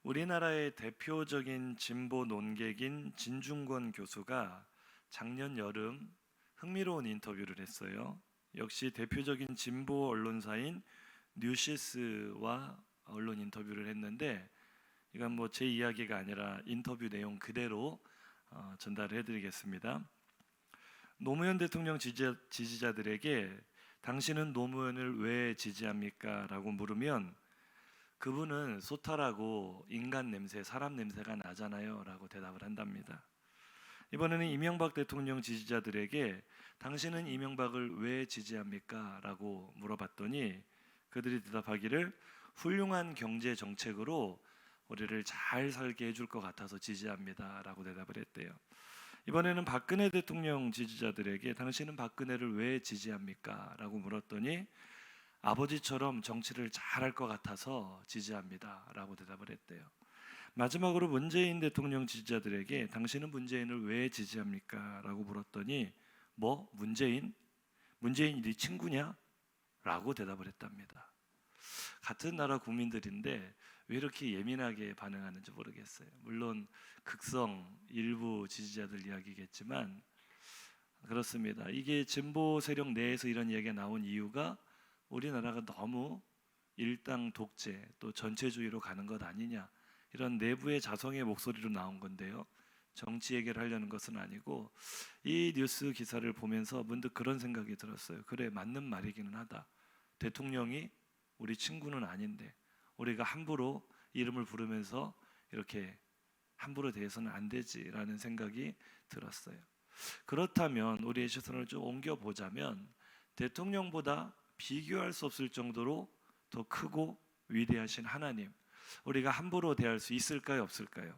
우리나라의 대표적인 진보 논객인 진중권 교수가 작년 여름 흥미로운 인터뷰를 했어요. 역시 대표적인 진보 언론사인 뉴시스와 언론 인터뷰를 했는데, 이건 뭐 제 이야기가 아니라 인터뷰 내용 그대로 전달을 해드리겠습니다. 노무현 대통령 지지자들에게 당신은 노무현을 왜 지지합니까? 라고 물으면 그분은 소탈하고 인간 냄새, 사람 냄새가 나잖아요 라고 대답을 한답니다. 이번에는 이명박 대통령 지지자들에게 당신은 이명박을 왜 지지합니까? 라고 물어봤더니 그들이 대답하기를 훌륭한 경제 정책으로 우리를 잘 살게 해줄 것 같아서 지지합니다 라고 대답을 했대요. 이번에는 박근혜 대통령 지지자들에게 당신은 박근혜를 왜 지지합니까? 라고 물었더니 아버지처럼 정치를 잘할 것 같아서 지지합니다 라고 대답을 했대요. 마지막으로 문재인 대통령 지지자들에게 당신은 문재인을 왜 지지합니까? 라고 물었더니 뭐? 문재인? 문재인이 네 친구냐? 라고 대답을 했답니다. 같은 나라 국민들인데 왜 이렇게 예민하게 반응하는지 모르겠어요. 물론 극성 일부 지지자들 이야기겠지만 그렇습니다. 이게 진보 세력 내에서 이런 이야기가 나온 이유가 우리나라가 너무 일당 독재 또 전체주의로 가는 것 아니냐, 이런 내부의 자성의 목소리로 나온 건데요. 정치 얘기를 하려는 것은 아니고 이 뉴스 기사를 보면서 문득 그런 생각이 들었어요. 그래, 맞는 말이기는 하다. 대통령이 우리 친구는 아닌데 우리가 함부로 이름을 부르면서 이렇게 함부로 대해서는 안 되지라는 생각이 들었어요. 그렇다면 우리의 시선을 좀 옮겨보자면 대통령보다 비교할 수 없을 정도로 더 크고 위대하신 하나님, 우리가 함부로 대할 수 있을까요, 없을까요?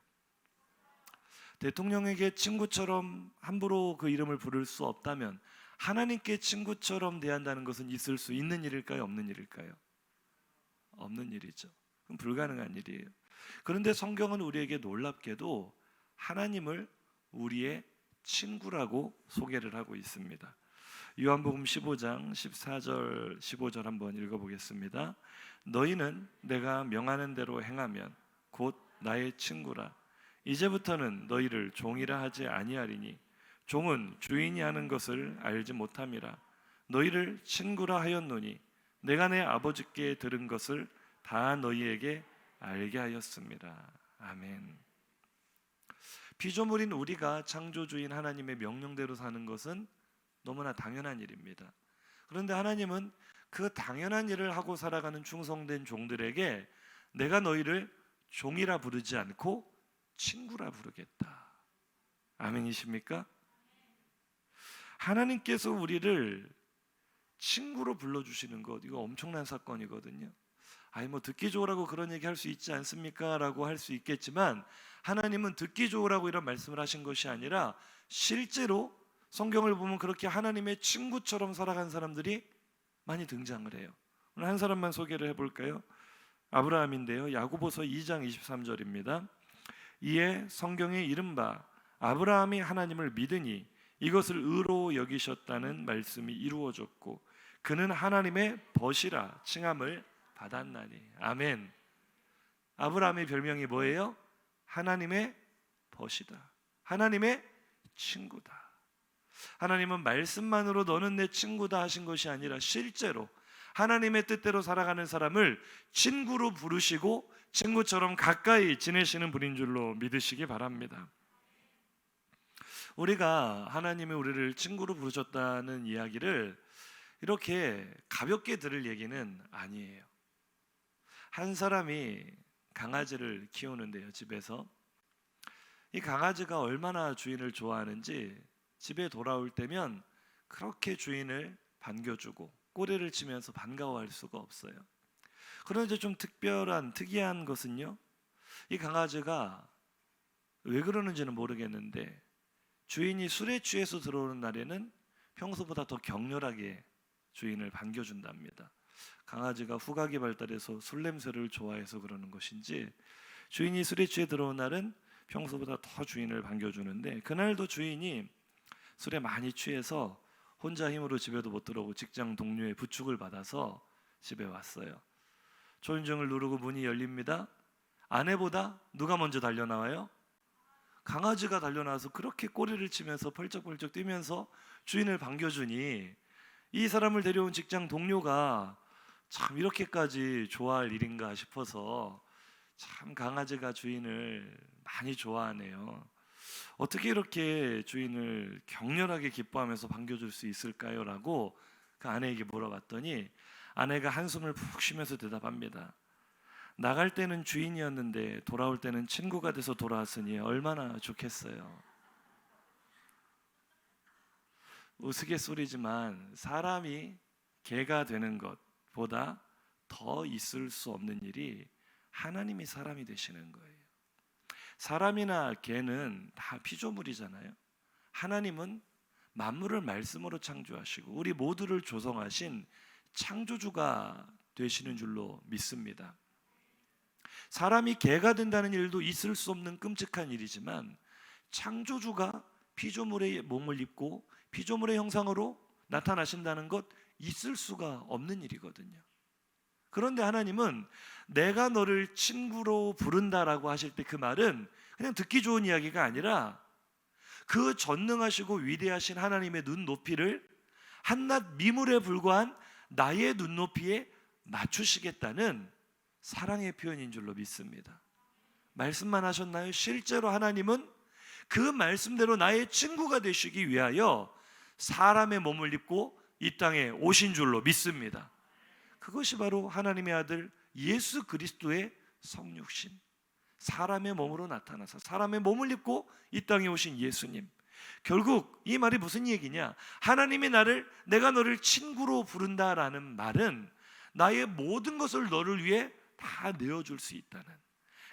대통령에게 친구처럼 함부로 그 이름을 부를 수 없다면 하나님께 친구처럼 대한다는 것은 있을 수 있는 일일까요, 없는 일일까요? 없는 일이죠. 그럼 불가능한 일이에요. 그런데 성경은 우리에게 놀랍게도 하나님을 우리의 친구라고 소개를 하고 있습니다. 요한복음 15장 14절 15절 한번 읽어보겠습니다. 너희는 내가 명하는 대로 행하면 곧 나의 친구라. 이제부터는 너희를 종이라 하지 아니하리니 종은 주인이 하는 것을 알지 못함이라. 너희를 친구라 하였노니 내가 내 아버지께 들은 것을 다 너희에게 알게 하였습니다. 아멘. 피조물인 우리가 창조주인 하나님의 명령대로 사는 것은 너무나 당연한 일입니다. 그런데 하나님은 그 당연한 일을 하고 살아가는 충성된 종들에게 내가 너희를 종이라 부르지 않고 친구라 부르겠다. 아멘이십니까? 하나님께서 우리를 친구로 불러주시는 것, 이거 엄청난 사건이거든요. 아니 뭐 듣기 좋으라고 그런 얘기 할 수 있지 않습니까? 라고 할 수 있겠지만 하나님은 듣기 좋으라고 이런 말씀을 하신 것이 아니라 실제로 성경을 보면 그렇게 하나님의 친구처럼 살아간 사람들이 많이 등장을 해요. 오늘 한 사람만 소개를 해볼까요? 아브라함인데요. 야고보서 2장 23절입니다. 이에 성경에 이른바 아브라함이 하나님을 믿으니 이것을 의로 여기셨다는 말씀이 이루어졌고 그는 하나님의 벗이라 칭함을 받았나니. 아멘. 아브라함의 별명이 뭐예요? 하나님의 벗이다. 하나님의 친구다. 하나님은 말씀만으로 너는 내 친구다 하신 것이 아니라 실제로 하나님의 뜻대로 살아가는 사람을 친구로 부르시고 친구처럼 가까이 지내시는 분인 줄로 믿으시기 바랍니다. 우리가 하나님이 우리를 친구로 부르셨다는 이야기를 이렇게 가볍게 들을 얘기는 아니에요. 한 사람이 강아지를 키우는데요, 집에서. 이 강아지가 얼마나 주인을 좋아하는지 집에 돌아올 때면 그렇게 주인을 반겨주고 꼬리를 치면서 반가워할 수가 없어요. 그런데 좀 특이한 것은요, 이 강아지가 왜 그러는지는 모르겠는데 주인이 술에 취해서 들어오는 날에는 평소보다 더 격렬하게 주인을 반겨준답니다. 강아지가 후각이 발달해서 술 냄새를 좋아해서 그러는 것인지 주인이 술에 취해 들어온 날은 평소보다 더 주인을 반겨주는데 그날도 주인이 술에 많이 취해서 혼자 힘으로 집에도 못 들어오고 직장 동료의 부축을 받아서 집에 왔어요. 초인종을 누르고 문이 열립니다. 아내보다 누가 먼저 달려나와요? 강아지가 달려나와서 그렇게 꼬리를 치면서 펄쩍펄쩍 뛰면서 주인을 반겨주니 이 사람을 데려온 직장 동료가 참 이렇게까지 좋아할 일인가 싶어서 참 강아지가 주인을 많이 좋아하네요. 어떻게 이렇게 주인을 격렬하게 기뻐하면서 반겨줄 수 있을까요? 라고 그 아내에게 물어봤더니 아내가 한숨을 푹 쉬면서 대답합니다. 나갈 때는 주인이었는데 돌아올 때는 친구가 돼서 돌아왔으니 얼마나 좋겠어요. 우스갯소리지만 사람이 개가 되는 것보다 더 있을 수 없는 일이 하나님이 사람이 되시는 거예요. 사람이나 개는 다 피조물이잖아요. 하나님은 만물을 말씀으로 창조하시고 우리 모두를 조성하신 창조주가 되시는 줄로 믿습니다. 사람이 개가 된다는 일도 있을 수 없는 끔찍한 일이지만 창조주가 피조물의 몸을 입고 피조물의 형상으로 나타나신다는 것 있을 수가 없는 일이거든요. 그런데 하나님은 내가 너를 친구로 부른다라고 하실 때 그 말은 그냥 듣기 좋은 이야기가 아니라 그 전능하시고 위대하신 하나님의 눈높이를 한낱 미물에 불과한 나의 눈높이에 맞추시겠다는 사랑의 표현인 줄로 믿습니다. 말씀만 하셨나요? 실제로 하나님은 그 말씀대로 나의 친구가 되시기 위하여 사람의 몸을 입고 이 땅에 오신 줄로 믿습니다. 그것이 바로 하나님의 아들 예수 그리스도의 성육신, 사람의 몸으로 나타나서 사람의 몸을 입고 이 땅에 오신 예수님. 결국 이 말이 무슨 얘기냐? 하나님이 내가 너를 친구로 부른다라는 말은 나의 모든 것을 너를 위해 다 내어줄 수 있다는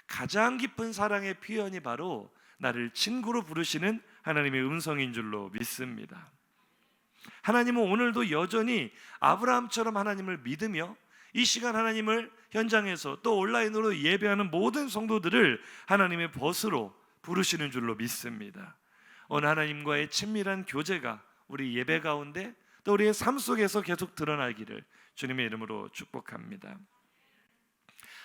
가장 깊은 사랑의 표현이 바로 나를 친구로 부르시는 하나님의 음성인 줄로 믿습니다. 하나님은 오늘도 여전히 아브라함처럼 하나님을 믿으며 이 시간 하나님을 현장에서 또 온라인으로 예배하는 모든 성도들을 하나님의 벗으로 부르시는 줄로 믿습니다. 오늘 하나님과의 친밀한 교제가 우리 예배 가운데 또 우리의 삶 속에서 계속 드러나기를 주님의 이름으로 축복합니다.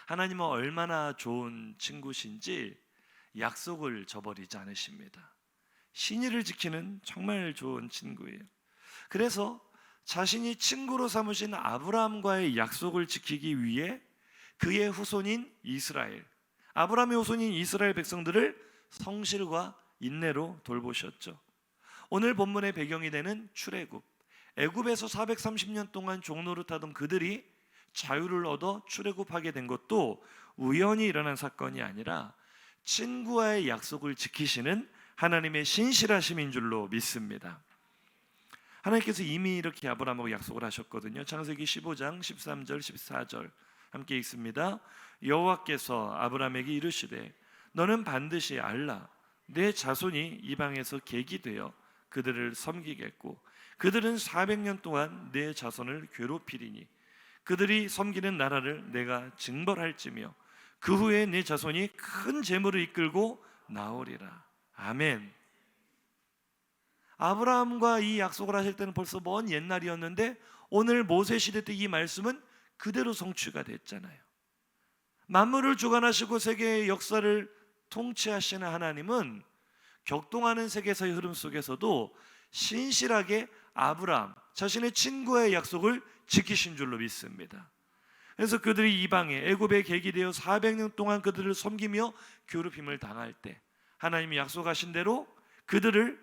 하나님은 얼마나 좋은 친구신지 약속을 저버리지 않으십니다. 신의를 지키는 정말 좋은 친구예요. 그래서 자신이 친구로 삼으신 아브라함과의 약속을 지키기 위해 그의 후손인 이스라엘, 아브라함의 후손인 이스라엘 백성들을 성실과 인내로 돌보셨죠. 오늘 본문의 배경이 되는 출애굽, 애굽에서 430년 동안 종노릇하던 그들이 자유를 얻어 출애굽하게 된 것도 우연히 일어난 사건이 아니라 친구와의 약속을 지키시는 하나님의 신실하심인 줄로 믿습니다. 하나님께서 이미 이렇게 아브라함하고 약속을 하셨거든요. 창세기 15장 13절 14절 함께 읽습니다. 여호와께서 아브라함에게 이르시되 너는 반드시 알라 내 자손이 이방에서 객이 되어 그들을 섬기겠고 그들은 400년 동안 내 자손을 괴롭히리니 그들이 섬기는 나라를 내가 징벌할지며 그 후에 내 자손이 큰 재물을 이끌고 나오리라. 아멘. 아브라함과 이 약속을 하실 때는 벌써 먼 옛날이었는데 오늘 모세 시대 때 이 말씀은 그대로 성취가 됐잖아요. 만물을 주관하시고 세계의 역사를 통치하시는 하나님은 격동하는 세계에서의 흐름 속에서도 신실하게 아브라함 자신의 친구의 약속을 지키신 줄로 믿습니다. 그래서 그들이 이방에 애굽의 객이 되어 400년 동안 그들을 섬기며 괴롭힘을 당할 때 하나님이 약속하신 대로 그들을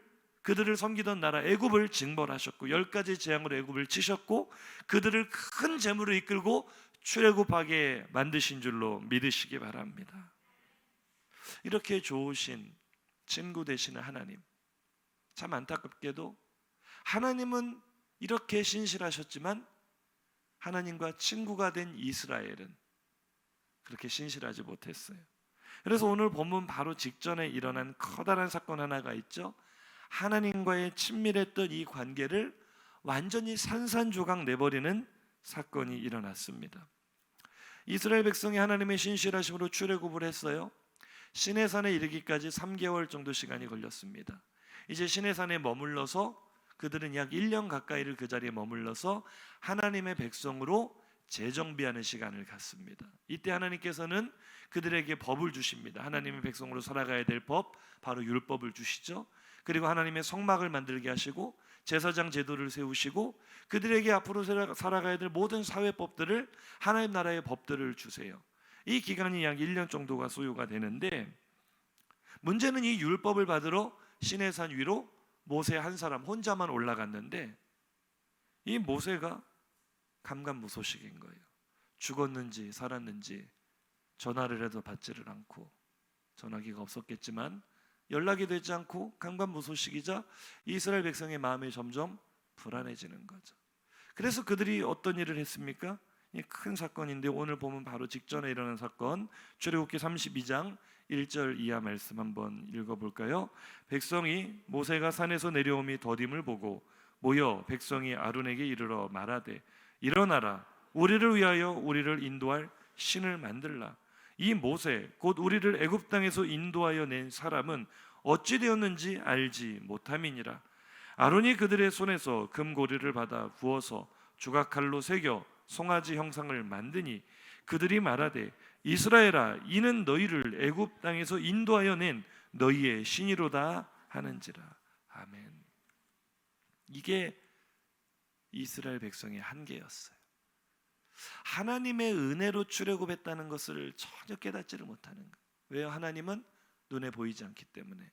섬기던 나라 애굽을 징벌하셨고 10가지 재앙으로 애굽을 치셨고 그들을 큰 재물을 이끌고 출애굽하게 만드신 줄로 믿으시기 바랍니다. 이렇게 좋으신 친구 되시는 하나님, 참 안타깝게도 하나님은 이렇게 신실하셨지만 하나님과 친구가 된 이스라엘은 그렇게 신실하지 못했어요. 그래서 오늘 본문 바로 직전에 일어난 커다란 사건 하나가 있죠. 하나님과의 친밀했던 이 관계를 완전히 산산조각 내버리는 사건이 일어났습니다. 이스라엘 백성이 하나님의 신실하심으로 출애굽을 했어요. 시내산에 이르기까지 3개월 정도 시간이 걸렸습니다. 이제 시내산에 머물러서 그들은 약 1년 가까이를 그 자리에 머물러서 하나님의 백성으로 재정비하는 시간을 갖습니다. 이때 하나님께서는 그들에게 법을 주십니다. 하나님의 백성으로 살아가야 될 법, 바로 율법을 주시죠. 그리고 하나님의 성막을 만들게 하시고 제사장 제도를 세우시고 그들에게 앞으로 살아가야 될 모든 사회법들을, 하나님 나라의 법들을 주세요. 이 기간이 약 1년 정도가 소요가 되는데, 문제는 이 율법을 받으러 시내산 위로 모세 한 사람 혼자만 올라갔는데, 이 모세가 감감무소식인 거예요. 죽었는지 살았는지 전화를 해도 받지를 않고, 전화기가 없었겠지만 연락이 되지 않고 감감무소식이자 이스라엘 백성의 마음이 점점 불안해지는 거죠. 그래서 그들이 어떤 일을 했습니까? 큰 사건인데 오늘 보면 바로 직전에 일어난 사건, 출애굽기 32장 1절 이하 말씀 한번 읽어볼까요? 백성이 모세가 산에서 내려옴이 더딤을 보고 모여 백성이 아론에게 이르러 말하되 일어나라, 우리를 위하여 우리를 인도할 신을 만들라. 이 모세 곧 우리를 애굽 땅에서 인도하여 낸 사람은 어찌 되었는지 알지 못함이니라. 아론이 그들의 손에서 금고리를 받아 부어서 주각칼로 새겨 송아지 형상을 만드니 그들이 말하되 이스라엘아, 이는 너희를 애굽 땅에서 인도하여 낸 너희의 신이로다 하는지라. 아멘. 이게 이스라엘 백성의 한계였어요. 하나님의 은혜로 출애굽했다는 것을 전혀 깨닫지를 못하는 거예요. 왜요? 하나님은 눈에 보이지 않기 때문에.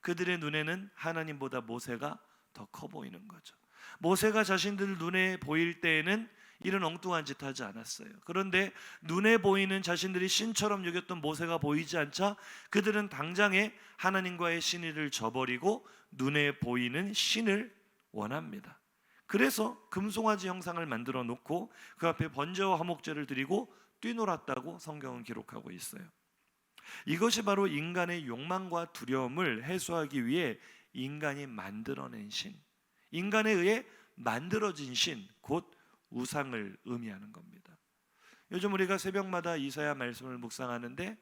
그들의 눈에는 하나님보다 모세가 더 커 보이는 거죠. 모세가 자신들 눈에 보일 때에는 이런 엉뚱한 짓 하지 않았어요. 그런데 눈에 보이는 자신들이 신처럼 여겼던 모세가 보이지 않자 그들은 당장에 하나님과의 신의를 저버리고 눈에 보이는 신을 원합니다. 그래서 금송아지 형상을 만들어 놓고 그 앞에 번제와 화목제를 드리고 뛰놀았다고 성경은 기록하고 있어요. 이것이 바로 인간의 욕망과 두려움을 해소하기 위해 인간이 만들어낸 신, 인간에 의해 만들어진 신, 곧 우상을 의미하는 겁니다. 요즘 우리가 새벽마다 이사야 말씀을 묵상하는데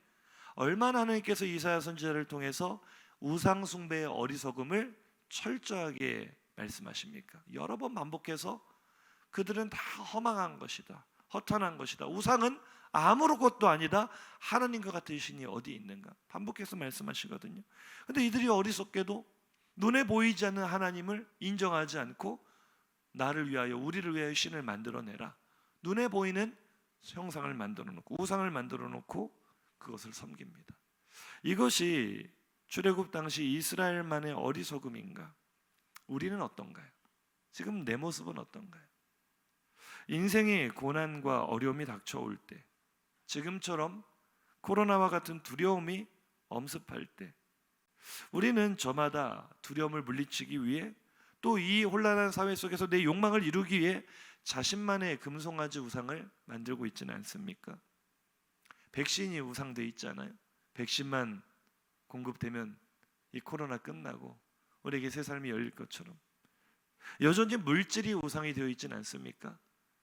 얼마나 하나님께서 이사야 선지자를 통해서 우상 숭배의 어리석음을 철저하게 말씀하십니까? 여러 번 반복해서 그들은 다 허망한 것이다, 허탄한 것이다, 우상은 아무것도 아니다, 하나님과 같은 신이 어디 있는가 반복해서 말씀하시거든요. 그런데 이들이 어리석게도 눈에 보이지 않는 하나님을 인정하지 않고 나를 위하여, 우리를 위하여 신을 만들어내라, 눈에 보이는 형상을 만들어 놓고 우상을 만들어 놓고 그것을 섬깁니다. 이것이 출애굽 당시 이스라엘만의 어리석음인가? 우리는 어떤가요? 지금 내 모습은 어떤가요? 인생의 고난과 어려움이 닥쳐올 때, 지금처럼 코로나와 같은 두려움이 엄습할 때, 우리는 저마다 두려움을 물리치기 위해 또 이 혼란한 사회 속에서 내 욕망을 이루기 위해 자신만의 금송아지 우상을 만들고 있지는 않습니까? 백신이 우상돼 있잖아요. 백신만 공급되면 이 코로나 끝나고 우리에게 새 삶이 열릴 것처럼 여전히 물질이 우상이 되어 있지는 않습니까?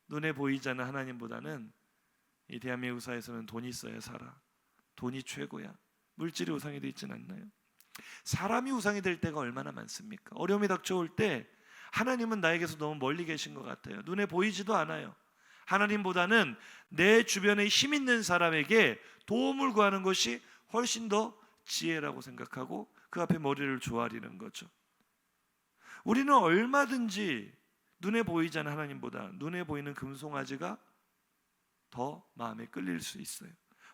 눈에 보이지 않는 하나님보다는 이 대한민국 사회에서는 돈이 있어야 살아, 돈이 최고야, 물질이 우상이 되어 있지는 않나요? 사람이 우상이 될 때가 얼마나 많습니까? 어려움이 닥쳐올 때 하나님은 나에게서 너무 멀리 계신 것 같아요. 눈에 보이지도 않아요. 하나님보다는 내 주변에 힘 있는 사람에게 도움을 구하는 것이 훨씬 더 지혜라고 생각하고 그 앞에 머리를 조아리는 거죠. 우리는 얼마든지 눈에 보이지 않는 하나님보다 눈에 보이는 금송아지가 더 마음에 끌릴 수 있어요.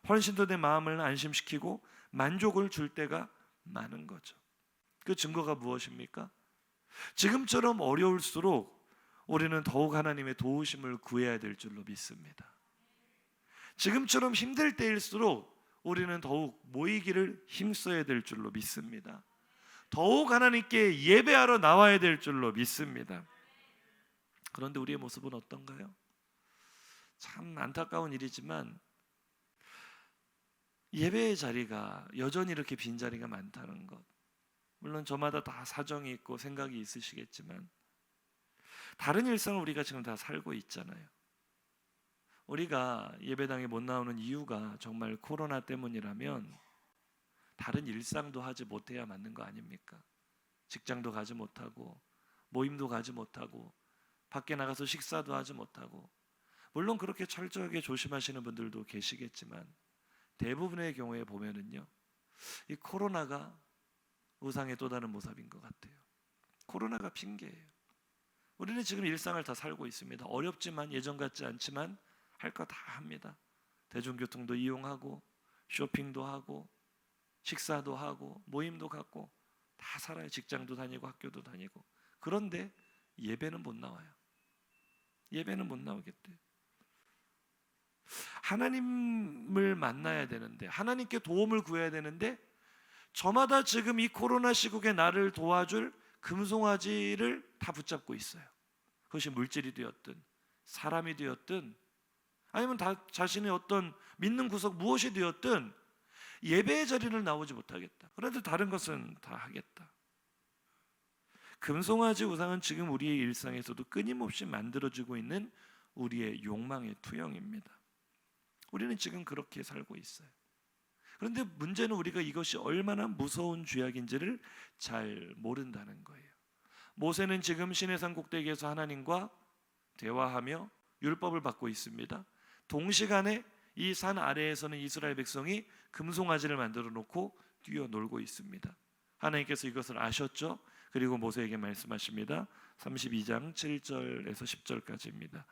훨씬 더 내 마음을 안심시키고 만족을 줄 때가 많은 거죠. 그 증거가 무엇입니까? 지금처럼 어려울수록 우리는 더욱 하나님의 도우심을 구해야 될 줄로 믿습니다. 지금처럼 힘들 때일수록 우리는 더욱 모이기를 힘써야 될 줄로 믿습니다. 더욱 하나님께 예배하러 나와야 될 줄로 믿습니다. 그런데 우리의 모습은 어떤가요? 참 안타까운 일이지만 예배의 자리가 여전히 이렇게 빈자리가 많다는 것, 물론 저마다 다 사정이 있고 생각이 있으시겠지만 다른 일상을 우리가 지금 다 살고 있잖아요. 우리가 예배당에 못 나오는 이유가 정말 코로나 때문이라면 다른 일상도 하지 못해야 맞는 거 아닙니까? 직장도 가지 못하고 모임도 가지 못하고 밖에 나가서 식사도 하지 못하고 물론 그렇게 철저하게 조심하시는 분들도 계시겠지만 대부분의 경우에 보면은요, 이 코로나가 우상의 또 다른 모습인 것 같아요. 코로나가 핑계예요. 우리는 지금 일상을 다 살고 있습니다. 어렵지만 예전 같지 않지만 할 거 다 합니다. 대중교통도 이용하고 쇼핑도 하고 식사도 하고 모임도 갖고 다 살아요. 직장도 다니고 학교도 다니고. 그런데 예배는 못 나와요. 예배는 못 나오겠대요. 하나님을 만나야 되는데, 하나님께 도움을 구해야 되는데, 저마다 지금 이 코로나 시국에 나를 도와줄 금송아지를 다 붙잡고 있어요. 그것이 물질이 되었든 사람이 되었든 아니면 다 자신의 어떤 믿는 구석 무엇이 되었든 예배의 자리를 나오지 못하겠다. 그런데 다른 것은 다 하겠다. 금송아지 우상은 지금 우리의 일상에서도 끊임없이 만들어지고 있는 우리의 욕망의 투영입니다. 우리는 지금 그렇게 살고 있어요. 그런데 문제는 우리가 이것이 얼마나 무서운 죄악인지를 잘 모른다는 거예요. 모세는 지금 시내산 꼭대기에서 하나님과 대화하며 율법을 받고 있습니다. 동시간에 이 산 아래에서는 이스라엘 백성이 금송아지를 만들어 놓고 뛰어놀고 있습니다. 하나님께서 이것을 아셨죠? 그리고 모세에게 말씀하십니다. 32장 7절에서 10절까지입니다.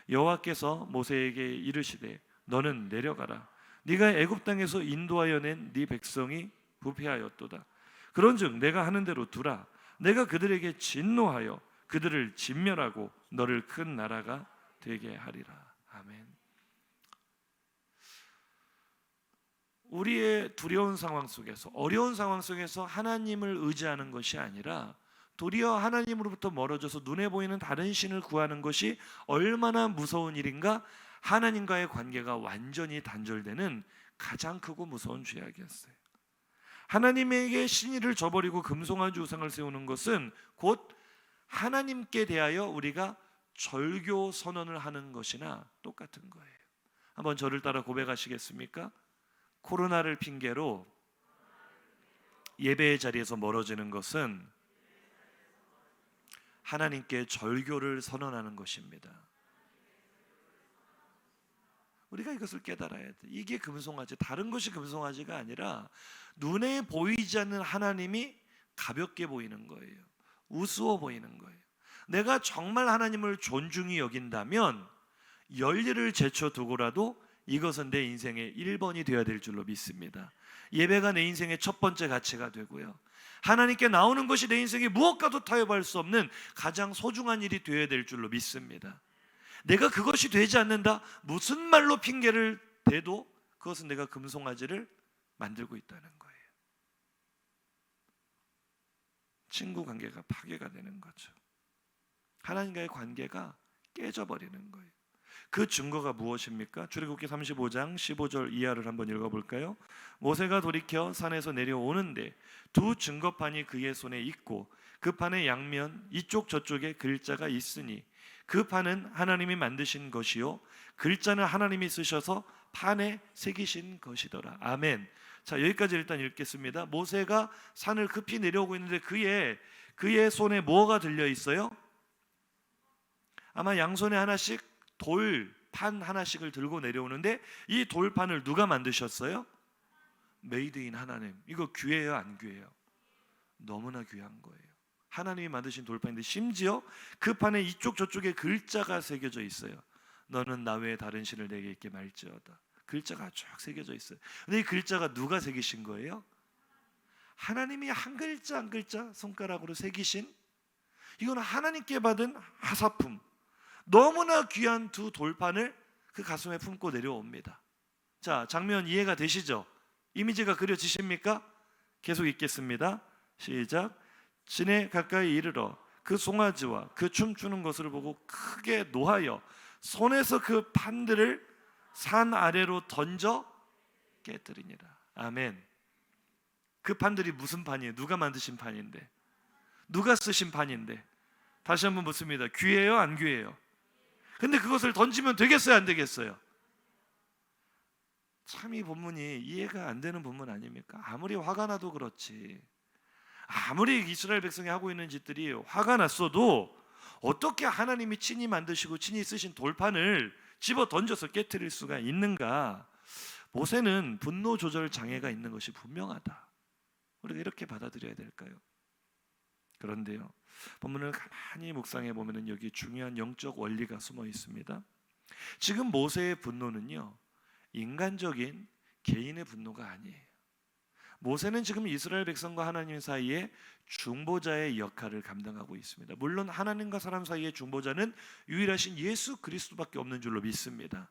여호와께서 모세에게 이르시되 너는 내려가라. 네가 애굽 땅에서 인도하여 낸 네 백성이 부패하였도다. 그런즉 내가 하는 대로 두라. 내가 그들에게 진노하여 그들을 진멸하고 너를 큰 나라가 되게 하리라. 아멘. 우리의 두려운 상황 속에서, 어려운 상황 속에서 하나님을 의지하는 것이 아니라 도리어 하나님으로부터 멀어져서 눈에 보이는 다른 신을 구하는 것이 얼마나 무서운 일인가. 하나님과의 관계가 완전히 단절되는 가장 크고 무서운 죄악이었어요. 하나님에게 신의를 저버리고 금송아지 우상을 세우는 것은 곧 하나님께 대하여 우리가 절교 선언을 하는 것이나 똑같은 거예요. 한번 저를 따라 고백하시겠습니까? 코로나를 핑계로 예배의 자리에서 멀어지는 것은 하나님께 절교를 선언하는 것입니다. 우리가 이것을 깨달아야 돼. 이게 금송아지, 다른 것이 금송아지가 아니라 눈에 보이지 않는 하나님이 가볍게 보이는 거예요. 우스워 보이는 거예요. 내가 정말 하나님을 존중히 여긴다면 열일을 제쳐두고라도 이것은 내 인생의 1번이 되어야 될 줄로 믿습니다. 예배가 내 인생의 첫 번째 가치가 되고요, 하나님께 나오는 것이 내 인생의 무엇과도 타협할 수 없는 가장 소중한 일이 되어야 될 줄로 믿습니다. 내가 그것이 되지 않는다, 무슨 말로 핑계를 대도 그것은 내가 금송아지를 만들고 있다는 거예요. 친구 관계가 파괴가 되는 거죠. 하나님과의 관계가 깨져버리는 거예요. 그 증거가 무엇입니까? 출애굽기 35장 15절 이하를 한번 읽어볼까요? 모세가 돌이켜 산에서 내려오는데 두 증거판이 그의 손에 있고 그 판의 양면 이쪽 저쪽에 글자가 있으니 그 판은 하나님이 만드신 것이요 글자는 하나님이 쓰셔서 판에 새기신 것이더라. 아멘. 자, 여기까지 일단 읽겠습니다. 모세가 산을 급히 내려오고 있는데 그의 손에 뭐가 들려 있어요? 아마 양손에 하나씩 돌판 하나씩을 들고 내려오는데 이 돌판을 누가 만드셨어요? 메이드 인 하나님. 이거 귀해요, 안 귀해요? 너무나 귀한 거예요. 하나님이 만드신 돌판인데 심지어 그 판에 이쪽 저쪽에 글자가 새겨져 있어요. 너는 나 외에 다른 신을 내게 있게 말지어다. 글자가 쫙 새겨져 있어요. 근데 이 글자가 누가 새기신 거예요? 하나님이 한 글자 한 글자 손가락으로 새기신, 이건 하나님께 받은 하사품, 너무나 귀한 두 돌판을 그 가슴에 품고 내려옵니다. 자, 장면 이해가 되시죠? 이미지가 그려지십니까? 계속 읽겠습니다. 시작. 진에 가까이 이르러 그 송아지와 그 춤추는 것을 보고 크게 노하여 손에서 그 판들을 산 아래로 던져 깨뜨리니라. 아멘. 그 판들이 무슨 판이에요? 누가 만드신 판인데? 누가 쓰신 판인데? 다시 한번 묻습니다. 귀해요, 안 귀해요? 근데 그것을 던지면 되겠어요, 안 되겠어요? 참 이 본문이 이해가 안 되는 본문 아닙니까? 아무리 화가 나도 그렇지, 아무리 이스라엘 백성이 하고 있는 짓들이 화가 났어도 어떻게 하나님이 친히 만드시고 친히 쓰신 돌판을 집어 던져서 깨트릴 수가 있는가? 모세는 분노 조절 장애가 있는 것이 분명하다. 우리가 이렇게 받아들여야 될까요? 그런데요, 본문을 가만히 묵상해 보면 여기 중요한 영적 원리가 숨어 있습니다. 지금 모세의 분노는요, 인간적인 개인의 분노가 아니에요. 모세는 지금 이스라엘 백성과 하나님 사이에 중보자의 역할을 감당하고 있습니다. 물론 하나님과 사람 사이의 중보자는 유일하신 예수 그리스도밖에 없는 줄로 믿습니다.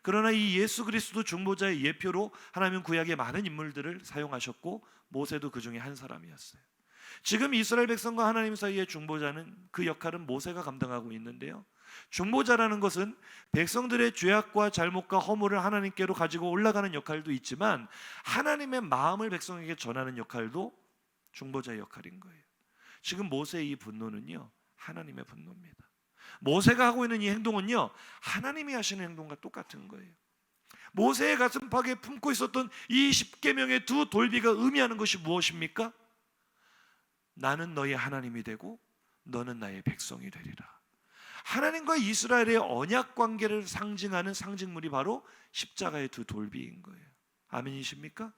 그러나 이 예수 그리스도 중보자의 예표로 하나님은 구약의 많은 인물들을 사용하셨고 모세도 그 중에 한 사람이었어요. 지금 이스라엘 백성과 하나님 사이의 중보자는 그 역할은 모세가 감당하고 있는데요, 중보자라는 것은 백성들의 죄악과 잘못과 허물을 하나님께로 가지고 올라가는 역할도 있지만 하나님의 마음을 백성에게 전하는 역할도 중보자의 역할인 거예요. 지금 모세의 이 분노는요, 하나님의 분노입니다. 모세가 하고 있는 이 행동은요, 하나님이 하시는 행동과 똑같은 거예요. 모세의 가슴팍에 품고 있었던 이 십계명의 두 돌비가 의미하는 것이 무엇입니까? 나는 너의 하나님이 되고 너는 나의 백성이 되리라. 하나님과 이스라엘의 언약 관계를 상징하는 상징물이 바로 십자가의 두 돌비인 거예요. 아멘이십니까?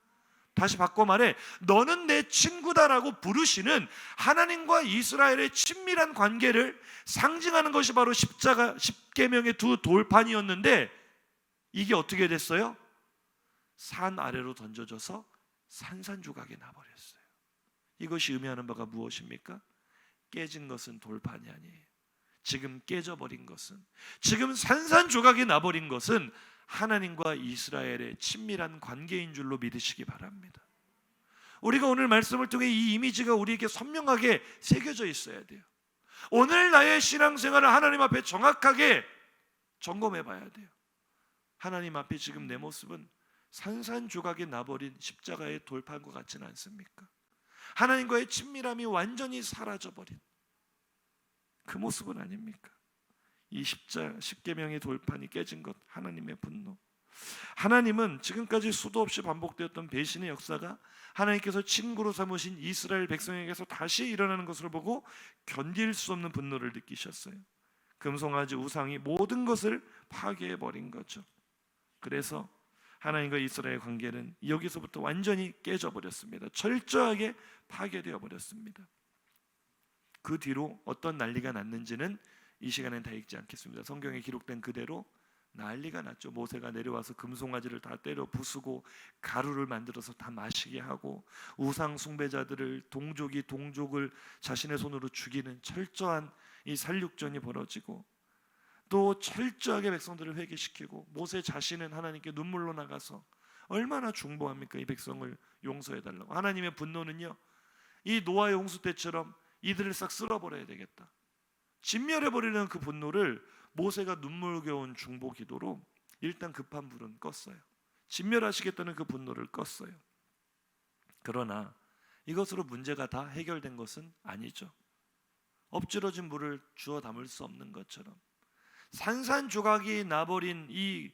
다시 바꿔 말해, 너는 내 친구다라고 부르시는 하나님과 이스라엘의 친밀한 관계를 상징하는 것이 바로 십자가, 십계명의 두 돌판이었는데 이게 어떻게 됐어요? 산 아래로 던져져서 산산조각이 나버렸어요. 이것이 의미하는 바가 무엇입니까? 깨진 것은 돌판이 아니에요. 지금 깨져버린 것은, 지금 산산조각이 나버린 것은 하나님과 이스라엘의 친밀한 관계인 줄로 믿으시기 바랍니다. 우리가 오늘 말씀을 통해 이 이미지가 우리에게 선명하게 새겨져 있어야 돼요. 오늘 나의 신앙생활을 하나님 앞에 정확하게 점검해 봐야 돼요. 하나님 앞에 지금 내 모습은 산산조각이 나버린 십자가의 돌판과 같지는 않습니까? 하나님과의 친밀함이 완전히 사라져버린 그 모습은 아닙니까? 이 십계명의 돌판이 깨진 것, 하나님의 분노. 하나님은 지금까지 수도 없이 반복되었던 배신의 역사가 하나님께서 친구로 삼으신 이스라엘 백성에게서 다시 일어나는 것을 보고 견딜 수 없는 분노를 느끼셨어요. 금송아지 우상이 모든 것을 파괴해버린 거죠. 그래서 하나님과 이스라엘 관계는 여기서부터 완전히 깨져버렸습니다. 철저하게 파괴되어 버렸습니다. 그 뒤로 어떤 난리가 났는지는 이 시간엔 다 읽지 않겠습니다. 성경에 기록된 그대로 난리가 났죠. 모세가 내려와서 금송아지를 다 때려 부수고 가루를 만들어서 다 마시게 하고 우상 숭배자들을 동족이 동족을 자신의 손으로 죽이는 철저한 이 살육전이 벌어지고, 또 철저하게 백성들을 회개시키고 모세 자신은 하나님께 눈물로 나가서 얼마나 중보합니까? 이 백성을 용서해달라고. 하나님의 분노는요, 이 노아의 홍수 때처럼 이들을 싹 쓸어버려야 되겠다, 진멸해버리는 그 분노를 모세가 눈물겨운 중보 기도로 일단 급한 불은 껐어요. 진멸하시겠다는 그 분노를 껐어요. 그러나 이것으로 문제가 다 해결된 것은 아니죠. 엎질러진 물을 주워 담을 수 없는 것처럼 산산조각이 나버린 이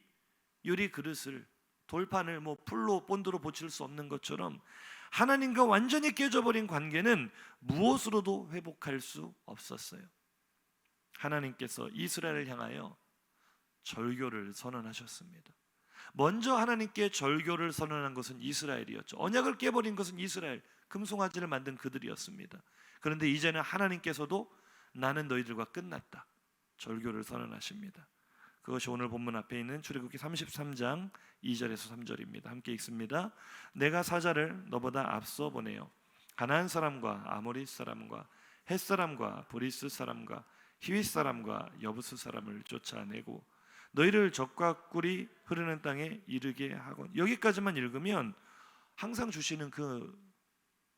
유리 그릇을, 돌판을 풀로 본드로 고칠 수 없는 것처럼 하나님과 완전히 깨져버린 관계는 무엇으로도 회복할 수 없었어요. 하나님께서 이스라엘을 향하여 절교를 선언하셨습니다. 먼저 하나님께 절교를 선언한 것은 이스라엘이었죠. 언약을 깨버린 것은 이스라엘, 금송아지를 만든 그들이었습니다. 그런데 이제는 하나님께서도 나는 너희들과 끝났다, 절교를 선언하십니다. 그것이 오늘 본문 앞에 있는 출애굽기 33장 2절에서 3절입니다. 함께 읽습니다. 내가 사자를 너보다 앞서 보내어 가나안 사람과 아모리 사람과 헷 사람과 브리스 사람과 히윗 사람과 여부스 사람을 쫓아내고 너희를 적과 꿀이 흐르는 땅에 이르게 하고. 여기까지만 읽으면 항상 주시는 그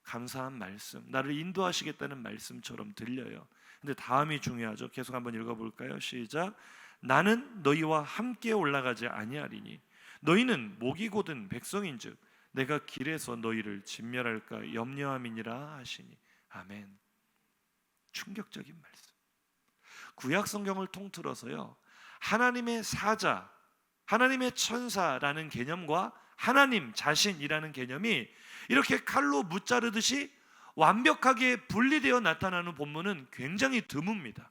감사한 말씀, 나를 인도하시겠다는 말씀처럼 들려요. 근데 다음이 중요하죠. 계속 한번 읽어볼까요? 시작. 나는 너희와 함께 올라가지 아니하리니 너희는 목이 곧은 백성인즉 내가 길에서 너희를 진멸할까 염려함이니라 하시니. 아멘. 충격적인 말씀. 구약 성경을 통틀어서요, 하나님의 사자, 하나님의 천사라는 개념과 하나님 자신이라는 개념이 이렇게 칼로 무자르듯이 완벽하게 분리되어 나타나는 본문은 굉장히 드뭅니다.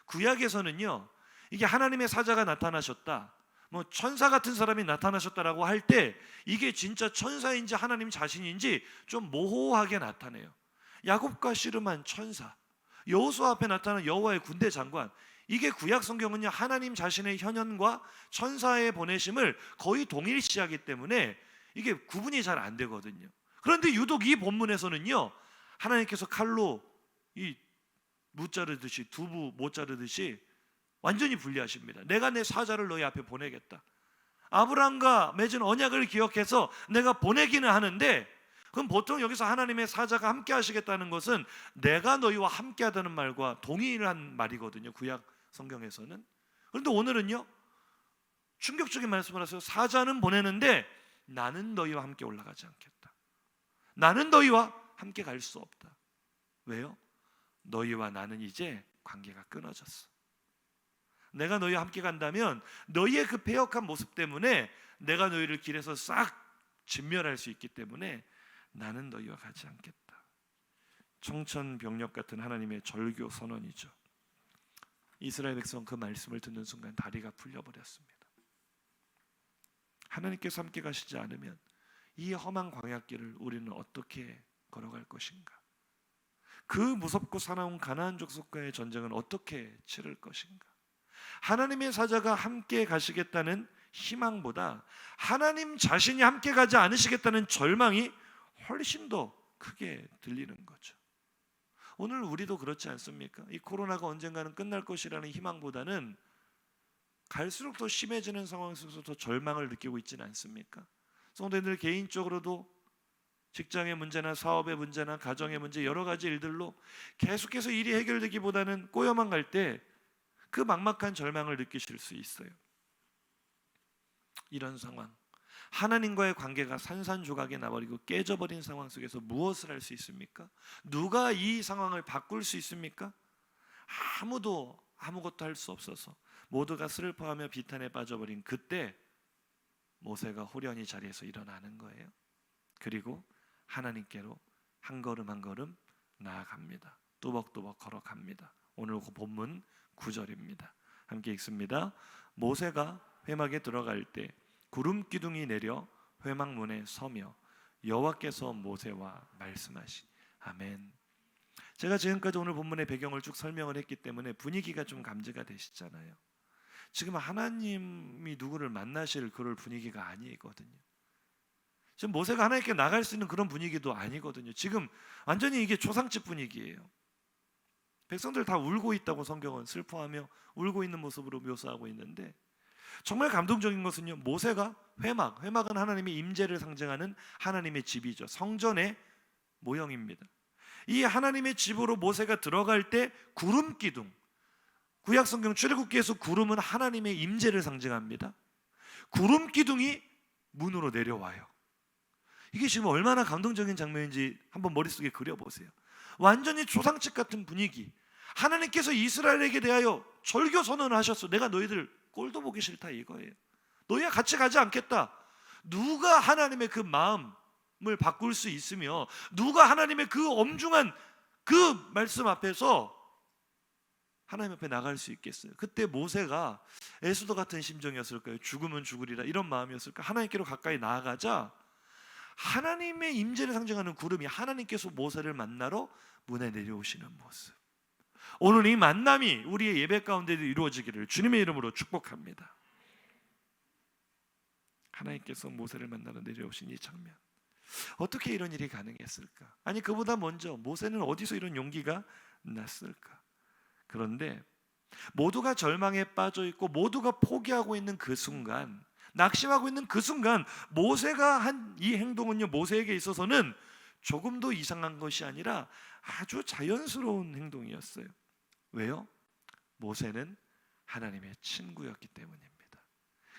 구약에서는요, 이게 하나님의 사자가 나타나셨다, 뭐 천사 같은 사람이 나타나셨다라고 할 때 이게 진짜 천사인지 하나님 자신인지 좀 모호하게 나타내요. 야곱과 씨름한 천사, 여호수아 앞에 나타난 여호와의 군대 장관, 이게 구약 성경은요 하나님 자신의 현현과 천사의 보내심을 거의 동일시하기 때문에 이게 구분이 잘 안 되거든요. 그런데 유독 이 본문에서는요 하나님께서 칼로 이 못 자르듯이, 두부 못 자르듯이 완전히 분리하십니다. 내가 내 사자를 너희 앞에 보내겠다. 아브라함과 맺은 언약을 기억해서 내가 보내기는 하는데, 그럼 보통 여기서 하나님의 사자가 함께 하시겠다는 것은 내가 너희와 함께 하다는 말과 동일한 말이거든요, 구약 성경에서는. 그런데 오늘은요 충격적인 말씀을 하세요. 사자는 보내는데 나는 너희와 함께 올라가지 않겠다. 나는 너희와 함께 갈 수 없다. 왜요? 너희와 나는 이제 관계가 끊어졌어. 내가 너희와 함께 간다면 너희의 그 패역한 모습 때문에 내가 너희를 길에서 싹 진멸할 수 있기 때문에 나는 너희와 가지 않겠다. 청천벽력 같은 하나님의 절교 선언이죠. 이스라엘 백성 그 말씀을 듣는 순간 다리가 풀려버렸습니다. 하나님께서 함께 가시지 않으면 이 험한 광야길을 우리는 어떻게 걸어갈 것인가? 그 무섭고 사나운 가나안 족속과의 전쟁은 어떻게 치를 것인가? 하나님의 사자가 함께 가시겠다는 희망보다 하나님 자신이 함께 가지 않으시겠다는 절망이 훨씬 더 크게 들리는 거죠. 오늘 우리도 그렇지 않습니까? 이 코로나가 언젠가는 끝날 것이라는 희망보다는 갈수록 더 심해지는 상황 속에서 더 절망을 느끼고 있지는 않습니까? 성도님들 개인적으로도 직장의 문제나 사업의 문제나 가정의 문제, 여러 가지 일들로 계속해서 일이 해결되기보다는 꼬여만 갈 때 그 막막한 절망을 느끼실 수 있어요. 이런 상황, 하나님과의 관계가 산산조각이 나버리고 깨져버린 상황 속에서 무엇을 할 수 있습니까? 누가 이 상황을 바꿀 수 있습니까? 아무도 아무것도 할 수 없어서 모두가 슬퍼하며 비탄에 빠져버린 그때 모세가 호련히 자리에서 일어나는 거예요. 그리고 하나님께로 한 걸음 한 걸음 나아갑니다. 또박또박 걸어갑니다. 오늘 그 본문 9절입니다. 함께 읽습니다. 모세가 회막에 들어갈 때 구름 기둥이 내려 회막 문에 서며 여호와께서 모세와 말씀하시. 아멘. 제가 지금까지 오늘 본문의 배경을 쭉 설명을 했기 때문에 분위기가 좀 감지가 되시잖아요. 지금 하나님이 누구를 만나실 그럴 분위기가 아니거든요. 지금 모세가 하나님께 나갈 수 있는 그런 분위기도 아니거든요. 지금 완전히 이게 초상집 분위기예요. 백성들 다 울고 있다고 성경은 슬퍼하며 울고 있는 모습으로 묘사하고 있는데, 정말 감동적인 것은요, 모세가 회막은 하나님의 임재를 상징하는 하나님의 집이죠. 성전의 모형입니다. 이 하나님의 집으로 모세가 들어갈 때 구름 기둥, 구약 성경 출애굽기에서 구름은 하나님의 임재를 상징합니다. 구름 기둥이 문으로 내려와요. 이게 지금 얼마나 감동적인 장면인지 한번 머릿속에 그려보세요. 완전히 조상집 같은 분위기. 하나님께서 이스라엘에게 대하여 절교 선언을 하셨어. 내가 너희들 꼴도 보기 싫다 이거예요. 너희와 같이 가지 않겠다. 누가 하나님의 그 마음을 바꿀 수 있으며 누가 하나님의 그 엄중한 그 말씀 앞에서 하나님 앞에 나갈 수 있겠어요? 그때 모세가 에스더 같은 심정이었을까요? 죽으면 죽으리라 이런 마음이었을까? 하나님께로 가까이 나아가자 하나님의 임재를 상징하는 구름이 하나님께서 모세를 만나러 문에 내려오시는 모습. 오늘 이 만남이 우리의 예배 가운데도 이루어지기를 주님의 이름으로 축복합니다. 하나님께서 모세를 만나러 내려오신 이 장면, 어떻게 이런 일이 가능했을까? 아니 그보다 먼저 모세는 어디서 이런 용기가 났을까? 그런데 모두가 절망에 빠져 있고 모두가 포기하고 있는 그 순간, 낙심하고 있는 그 순간 모세가 한 이 행동은요, 모세에게 있어서는 조금도 이상한 것이 아니라 아주 자연스러운 행동이었어요. 왜요? 모세는 하나님의 친구였기 때문입니다.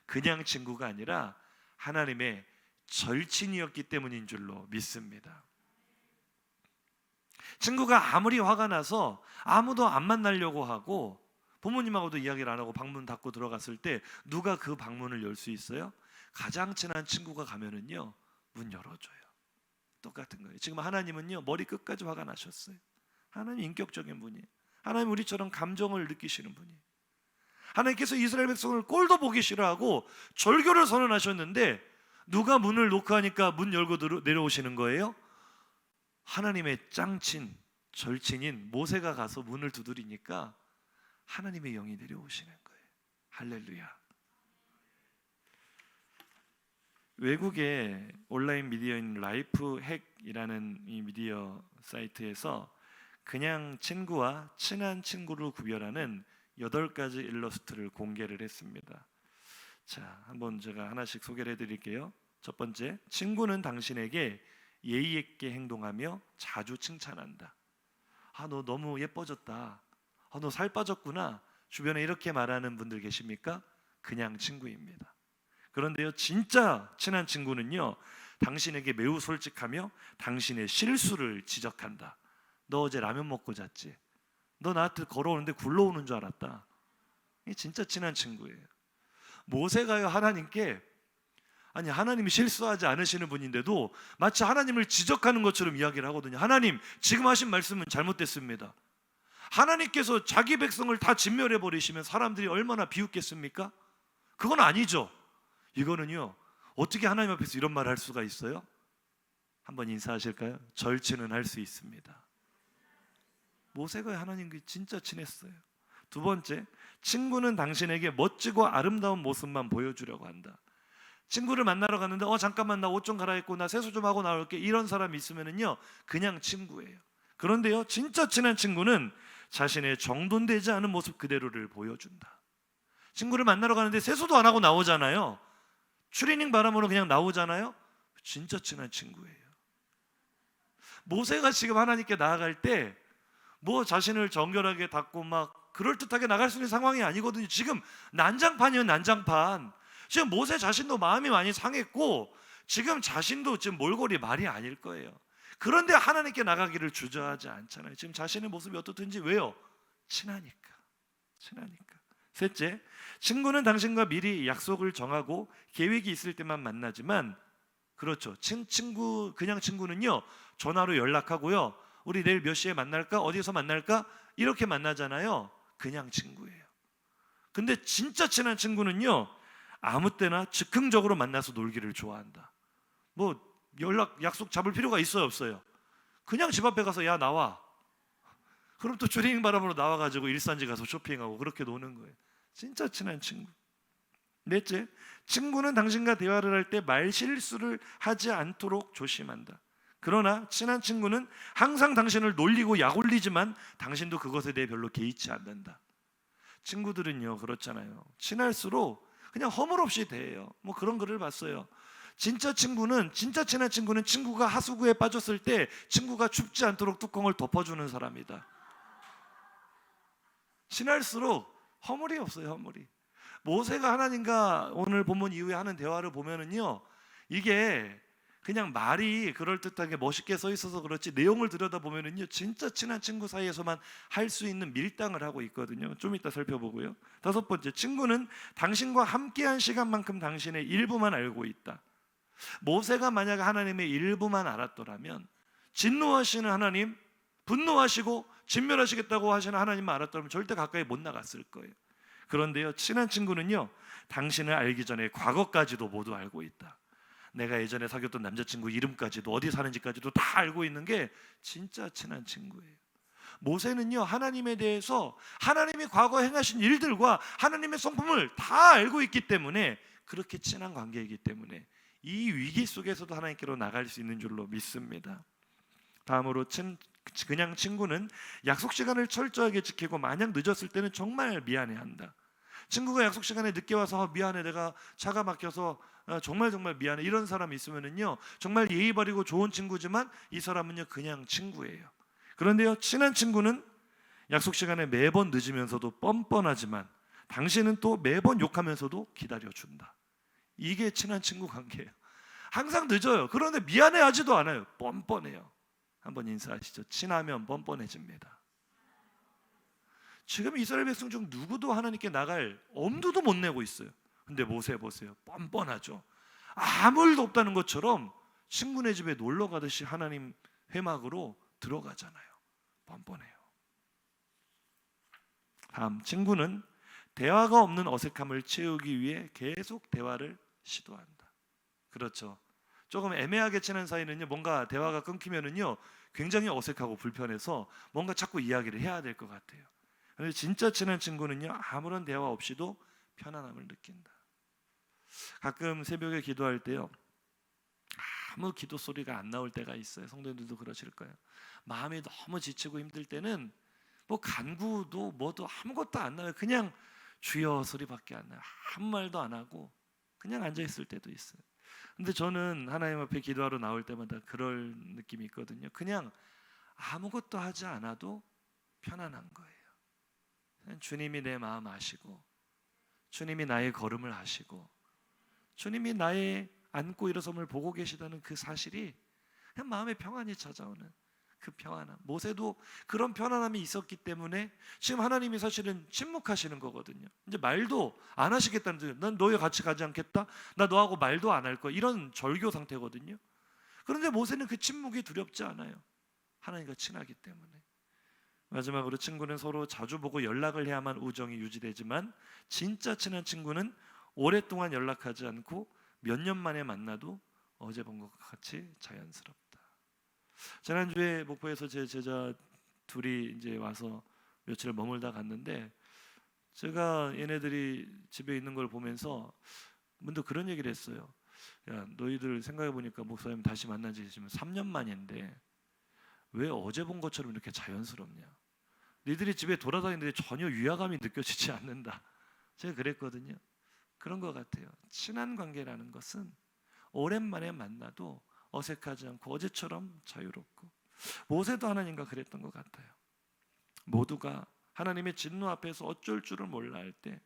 그냥 친구가 아니라 하나님의 절친이었기 때문인 줄로 믿습니다. 친구가 아무리 화가 나서 아무도 안 만나려고 하고 부모님하고도 이야기를 안 하고 방문 닫고 들어갔을 때 누가 그 방문을 열 수 있어요? 가장 친한 친구가 가면은요, 문 열어줘요. 똑같은 거예요. 지금 하나님은요, 머리 끝까지 화가 나셨어요. 하나님 인격적인 분이에요. 하나님 우리처럼 감정을 느끼시는 분이에요. 하나님께서 이스라엘 백성을 꼴도 보기 싫어하고 절교를 선언하셨는데 누가 문을 노크하니까 문 열고 내려오시는 거예요? 하나님의 짱친, 절친인 모세가 가서 문을 두드리니까 하나님의 영이 내려오시는 거예요. 할렐루야. 외국의 온라인 미디어인 라이프핵이라는 이 미디어 사이트에서 그냥 친구와 친한 친구를 구별하는 8가지 일러스트를 공개를 했습니다. 자, 한번 제가 하나씩 소개를 해드릴게요. 첫 번째, 친구는 당신에게 예의 있게 행동하며 자주 칭찬한다. 너 너무 예뻐졌다. 너 살 빠졌구나. 주변에 이렇게 말하는 분들 계십니까? 그냥 친구입니다. 그런데요, 진짜 친한 친구는요, 당신에게 매우 솔직하며 당신의 실수를 지적한다. 너 어제 라면 먹고 잤지? 너 나한테 걸어오는데 굴러오는 줄 알았다. 이게 진짜 친한 친구예요. 모세가요, 하나님께, 아니 하나님이 실수하지 않으시는 분인데도 마치 하나님을 지적하는 것처럼 이야기를 하거든요. 하나님, 지금 하신 말씀은 잘못됐습니다. 하나님께서 자기 백성을 다 진멸해 버리시면 사람들이 얼마나 비웃겠습니까? 그건 아니죠. 이거는요, 어떻게 하나님 앞에서 이런 말을 할 수가 있어요? 한번 인사하실까요? 절친은 할 수 있습니다. 모세가 하나님과 진짜 친했어요. 두 번째, 친구는 당신에게 멋지고 아름다운 모습만 보여주려고 한다. 친구를 만나러 갔는데 잠깐만 나 옷 좀 갈아입고 나 세수 좀 하고 나올게, 이런 사람이 있으면은요, 그냥 친구예요. 그런데요, 진짜 친한 친구는 자신의 정돈되지 않은 모습 그대로를 보여준다. 친구를 만나러 가는데 세수도 안 하고 나오잖아요. 추리닝 바람으로 그냥 나오잖아요. 진짜 친한 친구예요. 모세가 지금 하나님께 나아갈 때 뭐 자신을 정결하게 닦고 막 그럴듯하게 나갈 수 있는 상황이 아니거든요. 지금 난장판이에요, 난장판. 지금 모세 자신도 마음이 많이 상했고 지금 자신도 지금 몰골이 말이 아닐 거예요. 그런데 하나님께 나가기를 주저하지 않잖아요. 지금 자신의 모습이 어떻든지. 왜요? 친하니까. 셋째, 친구는 당신과 미리 약속을 정하고 계획이 있을 때만 만나지만, 그렇죠, 그냥 친구는요, 전화로 연락하고요, 우리 내일 몇 시에 만날까? 어디서 만날까? 이렇게 만나잖아요. 그냥 친구예요. 근데 진짜 친한 친구는요, 아무 때나 즉흥적으로 만나서 놀기를 좋아한다. 뭐 약속 잡을 필요가 있어요, 없어요? 그냥 집 앞에 가서 야 나와. 그럼 또 추리닝 바람으로 나와가지고 일산지 가서 쇼핑하고 그렇게 노는 거예요. 진짜 친한 친구. 넷째, 친구는 당신과 대화를 할 때 말실수를 하지 않도록 조심한다. 그러나 친한 친구는 항상 당신을 놀리고 약올리지만 당신도 그것에 대해 별로 개의치 않는다. 친구들은요, 그렇잖아요. 친할수록 그냥 허물없이 대해요. 뭐 그런 글을 봤어요. 진짜 친한 친구는 친구가 하수구에 빠졌을 때 친구가 춥지 않도록 뚜껑을 덮어주는 사람이다. 친할수록 허물이 없어요, 허물이. 모세가 하나님과 오늘 본문 이후에 하는 대화를 보면은요, 이게 그냥 말이 그럴듯하게 멋있게 써 있어서 그렇지 내용을 들여다보면은요, 진짜 친한 친구 사이에서만 할 수 있는 밀당을 하고 있거든요. 좀 이따 살펴보고요. 다섯 번째, 친구는 당신과 함께한 시간만큼 당신의 일부만 알고 있다. 모세가 만약 하나님의 일부만 알았더라면, 진노하시는 하나님, 분노하시고 진멸하시겠다고 하시는 하나님만 알았더라면 절대 가까이 못 나갔을 거예요. 그런데요, 친한 친구는요, 당신을 알기 전에 과거까지도 모두 알고 있다. 내가 예전에 사귀었던 남자친구 이름까지도 어디 사는지까지도 다 알고 있는 게 진짜 친한 친구예요. 모세는요, 하나님에 대해서 하나님이 과거 행하신 일들과 하나님의 성품을 다 알고 있기 때문에, 그렇게 친한 관계이기 때문에 이 위기 속에서도 하나님께로 나갈 수 있는 줄로 믿습니다. 다음으로 그냥 친구는 약속 시간을 철저하게 지키고 만약 늦었을 때는 정말 미안해한다. 친구가 약속 시간에 늦게 와서 미안해, 내가 차가 막혀서 정말 미안해, 이런 사람이 있으면은요, 정말 예의 바르고 좋은 친구지만 이 사람은요, 그냥 친구예요. 그런데요, 친한 친구는 약속 시간에 매번 늦으면서도 뻔뻔하지만 당신은 또 매번 욕하면서도 기다려준다. 이게 친한 친구 관계예요. 항상 늦어요. 그런데 미안해하지도 않아요. 뻔뻔해요. 한번 인사하시죠. 친하면 뻔뻔해집니다. 지금 이스라엘 백성 중 누구도 하나님께 나갈 엄두도 못 내고 있어요. 근데 모세 보세요. 뻔뻔하죠. 아무 일도 없다는 것처럼 친구네 집에 놀러 가듯이 하나님 회막으로 들어가잖아요. 뻔뻔해요. 다음, 친구는 대화가 없는 어색함을 채우기 위해 계속 대화를 시도한다. 그렇죠. 조금 애매하게 친한 사이는요, 뭔가 대화가 끊기면은요 굉장히 어색하고 불편해서 뭔가 자꾸 이야기를 해야 될 것 같아요. 그런데 진짜 친한 친구는요, 아무런 대화 없이도 편안함을 느낀다. 가끔 새벽에 기도할 때요, 아무 기도 소리가 안 나올 때가 있어요. 성도님들도 그러실 거예요. 마음이 너무 지치고 힘들 때는 뭐 간구도 뭐도 아무것도 안 나와요. 그냥 주여 소리밖에 안 나요. 아무 말도 안 하고 그냥 앉아 있을 때도 있어요. 근데 저는 하나님 앞에 기도하러 나올 때마다 그럴 느낌이 있거든요. 그냥 아무것도 하지 않아도 편안한 거예요. 그냥 주님이 내 마음 아시고, 주님이 나의 걸음을 아시고, 주님이 나의 앉고 일어섬을 보고 계시다는 그 사실이 그냥 마음에 평안이 찾아오는 그 평안함. 모세도 그런 편안함이 있었기 때문에 지금 하나님이 사실은 침묵하시는 거거든요. 이제 말도 안 하시겠다는 뜻이에요. 난 너희 같이 가지 않겠다. 나 너하고 말도 안 할 거야. 이런 절교 상태거든요. 그런데 모세는 그 침묵이 두렵지 않아요. 하나님과 친하기 때문에. 마지막으로 친구는 서로 자주 보고 연락을 해야만 우정이 유지되지만 진짜 친한 친구는 오랫동안 연락하지 않고 몇 년 만에 만나도 어제 본 것과 같이 자연스럽다. 지난주에 목포에서 제 제자 둘이 이제 와서 며칠 머물다 갔는데, 제가 얘네들이 집에 있는 걸 보면서 문득 그런 얘기를 했어요. 야, 너희들 생각해 보니까 목사님 다시 만난 지 지금 3년 만인데 왜 어제 본 것처럼 이렇게 자연스럽냐? 너희들이 집에 돌아다니는데 전혀 위화감이 느껴지지 않는다. 제가 그랬거든요. 그런 것 같아요. 친한 관계라는 것은 오랜만에 만나도 어색하지 않고 어제처럼 자유롭고, 모세도 하나님과 그랬던 것 같아요. 모두가 하나님의 진노 앞에서 어쩔 줄을 몰라 할 때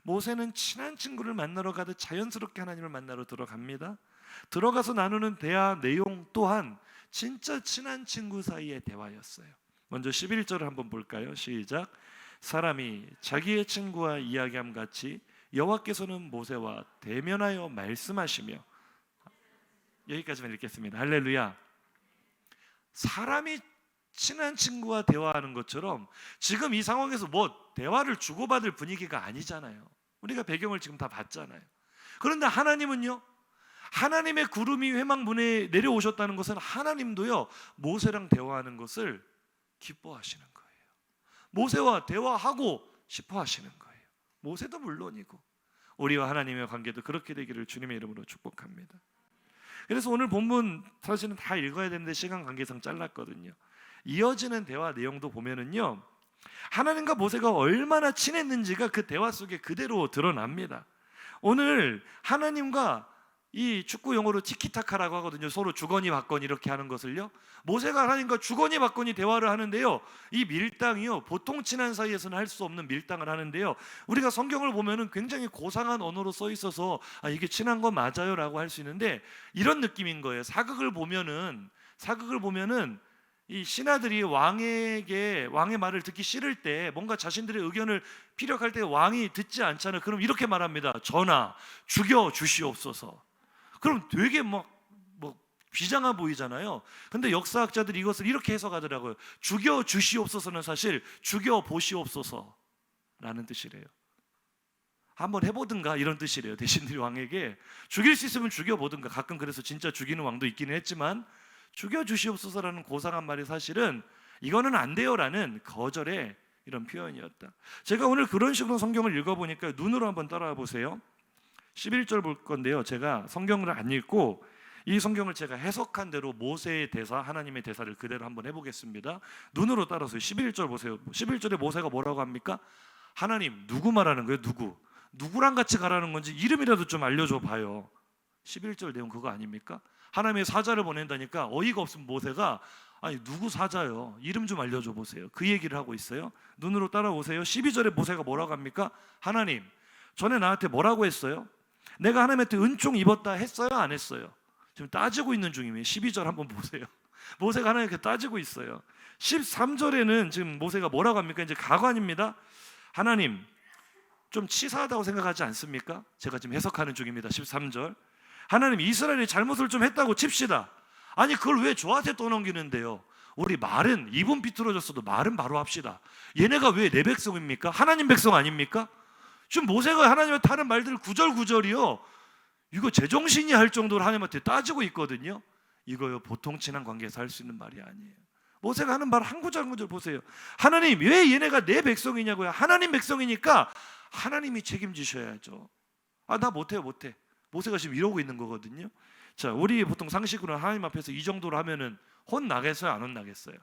모세는 친한 친구를 만나러 가듯 자연스럽게 하나님을 만나러 들어갑니다. 들어가서 나누는 대화 내용 또한 진짜 친한 친구 사이의 대화였어요. 먼저 11절을 한번 볼까요? 시작. 사람이 자기의 친구와 이야기함 같이 여호와께서는 모세와 대면하여 말씀하시며, 여기까지만 읽겠습니다. 할렐루야. 사람이 친한 친구와 대화하는 것처럼 지금 이 상황에서 뭐 대화를 주고받을 분위기가 아니잖아요. 우리가 배경을 지금 다 봤잖아요. 그런데 하나님은요, 하나님의 구름이 회막문에 내려오셨다는 것은 하나님도요 모세랑 대화하는 것을 기뻐하시는 거예요. 모세와 대화하고 싶어 하시는 거예요. 모세도 물론이고 우리와 하나님의 관계도 그렇게 되기를 주님의 이름으로 축복합니다. 그래서 오늘 본문 사실은 다 읽어야 되는데 시간 관계상 잘랐거든요. 이어지는 대화 내용도 보면은요, 하나님과 모세가 얼마나 친했는지가 그 대화 속에 그대로 드러납니다. 오늘 하나님과, 이 축구 용어로 티키타카라고 하거든요. 서로 주거니 받거니 이렇게 하는 것을요, 모세가 하나님과 주거니 받거니 대화를 하는데요, 이 밀당이요 보통 친한 사이에서는 할 수 없는 밀당을 하는데요, 우리가 성경을 보면은 굉장히 고상한 언어로 써 있어서 이게 친한 거 맞아요 라고 할 수 있는데, 이런 느낌인 거예요. 사극을 보면은 이 신하들이 왕의 말을 듣기 싫을 때, 뭔가 자신들의 의견을 피력할 때 왕이 듣지 않잖아요. 그럼 이렇게 말합니다. 전하, 죽여 주시옵소서. 그럼 되게 뭐 비장해 보이잖아요. 근데 역사학자들이 이것을 이렇게 해석하더라고요. 죽여 주시옵소서는 사실 죽여 보시옵소서라는 뜻이래요. 한번 해보든가 이런 뜻이래요. 대신들이 왕에게 죽일 수 있으면 죽여보든가. 가끔 그래서 진짜 죽이는 왕도 있기는 했지만, 죽여 주시옵소서라는 고상한 말이 사실은 이거는 안 돼요라는 거절의 이런 표현이었다. 제가 오늘 그런 식으로 성경을 읽어보니까 눈으로 한번 따라와 보세요. 11절 볼 건데요, 제가 성경을 안 읽고 이 성경을 제가 해석한 대로 모세의 대사, 하나님의 대사를 그대로 한번 해보겠습니다. 눈으로 따라서 11절 보세요. 11절에 모세가 뭐라고 합니까? 하나님, 누구 말하는 거예요? 누구랑 같이 가라는 건지 이름이라도 좀 알려줘 봐요. 11절 내용 그거 아닙니까? 하나님의 사자를 보낸다니까 어이가 없으면 모세가 누구 사자요? 이름 좀 알려줘 보세요. 그 얘기를 하고 있어요. 눈으로 따라오세요. 12절에 모세가 뭐라고 합니까? 하나님, 전에 나한테 뭐라고 했어요? 내가 하나님한테 은총 입었다 했어요? 안 했어요? 지금 따지고 있는 중이에요. 12절 한번 보세요. 모세가 하나님께 따지고 있어요. 13절에는 지금 모세가 뭐라고 합니까? 이제 가관입니다. 하나님, 좀 치사하다고 생각하지 않습니까? 제가 지금 해석하는 중입니다. 13절. 하나님, 이스라엘이 잘못을 좀 했다고 칩시다. 아니 그걸 왜 저한테 떠넘기는데요? 우리 말은 입은 비틀어졌어도 말은 바로 합시다. 얘네가 왜 내 백성입니까? 하나님 백성 아닙니까? 지금 모세가 하나님한테 하는 말들 구절구절이요, 이거 제정신이 할 정도로 하나님한테 따지고 있거든요. 이거요 보통 친한 관계에서 할 수 있는 말이 아니에요. 모세가 하는 말 한 구절 한 구절 보세요. 하나님, 왜 얘네가 내 백성이냐고요? 하나님 백성이니까 하나님이 책임지셔야죠. 나 못해요, 못해. 모세가 지금 이러고 있는 거거든요. 자, 우리 보통 상식으로는 하나님 앞에서 이 정도로 하면은 혼나겠어요, 안 혼나겠어요?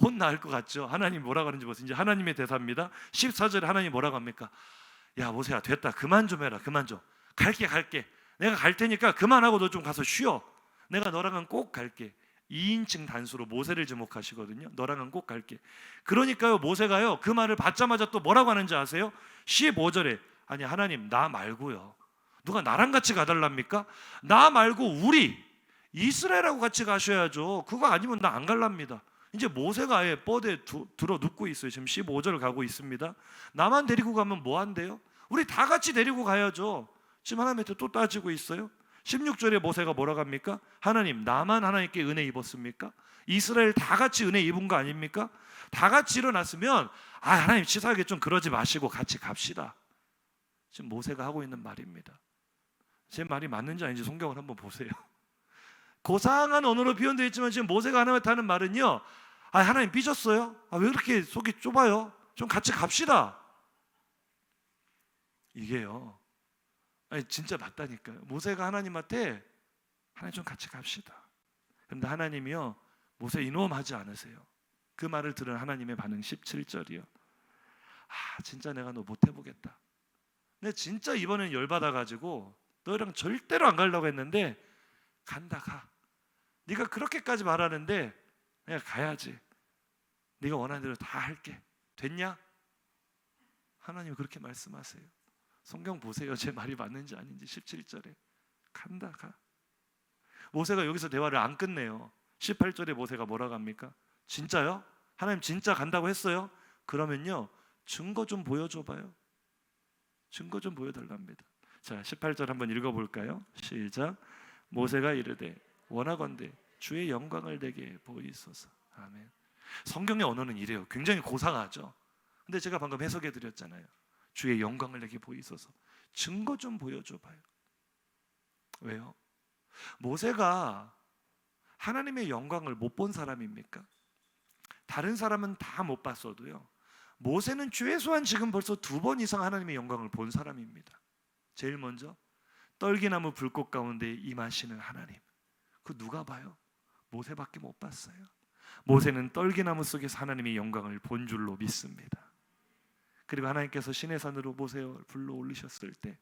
혼날 것 같죠? 하나님 뭐라고 하는지 보세요. 이제 하나님의 대사입니다. 14절에 하나님이 뭐라고 합니까? 야, 모세야, 됐다. 그만 좀 해라. 그만 좀. 갈게. 내가 갈 테니까 그만하고 너 좀 가서 쉬어. 내가 너랑은 꼭 갈게. 2인칭 단수로 모세를 지목하시거든요. 너랑은 꼭 갈게. 그러니까요, 모세가요 그 말을 받자마자 또 뭐라고 하는지 아세요? 15절에 아니 하나님, 나 말고요, 누가 나랑 같이 가달랍니까? 나 말고 우리 이스라엘하고 같이 가셔야죠. 그거 아니면 나 안 갈랍니다. 이제 모세가 아예 뻗에 들어 눕고 있어요. 지금 15절을 가고 있습니다. 나만 데리고 가면 뭐 한대요? 우리 다 같이 데리고 가야죠. 지금 하나님한테 또 따지고 있어요. 16절에 모세가 뭐라고 합니까? 하나님, 나만 하나님께 은혜 입었습니까? 이스라엘 다 같이 은혜 입은 거 아닙니까? 다 같이 일어났으면 하나님 치사하게 좀 그러지 마시고 같이 갑시다. 지금 모세가 하고 있는 말입니다. 제 말이 맞는지 아닌지 성경을 한번 보세요. 고상한 언어로 표현되어 있지만 지금 모세가 하나님한테 하는 말은요, 하나님 삐졌어요? 왜 그렇게 속이 좁아요? 좀 같이 갑시다. 이게요, 진짜 맞다니까요. 모세가 하나님한테 하나님 좀 같이 갑시다. 그런데 하나님이요 모세 이놈 하지 않으세요. 그 말을 들은 하나님의 반응 17절이요. 진짜 내가 너 못 해보겠다. 내가 진짜 이번엔 열받아가지고 너희랑 절대로 안 가려고 했는데 간다, 가. 네가 그렇게까지 말하는데 내가 가야지. 네가 원하는 대로 다 할게. 됐냐? 하나님이 그렇게 말씀하세요. 성경 보세요. 제 말이 맞는지 아닌지. 17절에 간다, 가. 모세가 여기서 대화를 안 끝내요. 18절에 모세가 뭐라고 합니까? 진짜요? 하나님 진짜 간다고 했어요? 그러면요 증거 좀 보여줘봐요. 증거 좀 보여달랍니다. 자, 18절 한번 읽어볼까요? 시작. 모세가 이르되 원하건대 주의 영광을 내게 보이소서. 아멘. 성경의 언어는 이래요. 굉장히 고상하죠. 근데 제가 방금 해석해 드렸잖아요. 주의 영광을 내게 보이소서. 증거 좀 보여줘봐요. 왜요? 모세가 하나님의 영광을 못 본 사람입니까? 다른 사람은 다 못 봤어도요, 모세는 최소한 지금 벌써 2번 이상 하나님의 영광을 본 사람입니다. 제일 먼저 떨기나무 불꽃 가운데 임하시는 하나님, 그 누가 봐요? 모세밖에 못 봤어요. 모세는 떨기나무 속에서 하나님의 영광을 본 줄로 믿습니다. 그리고 하나님께서 시내산으로 모세를 불러 올리셨을 때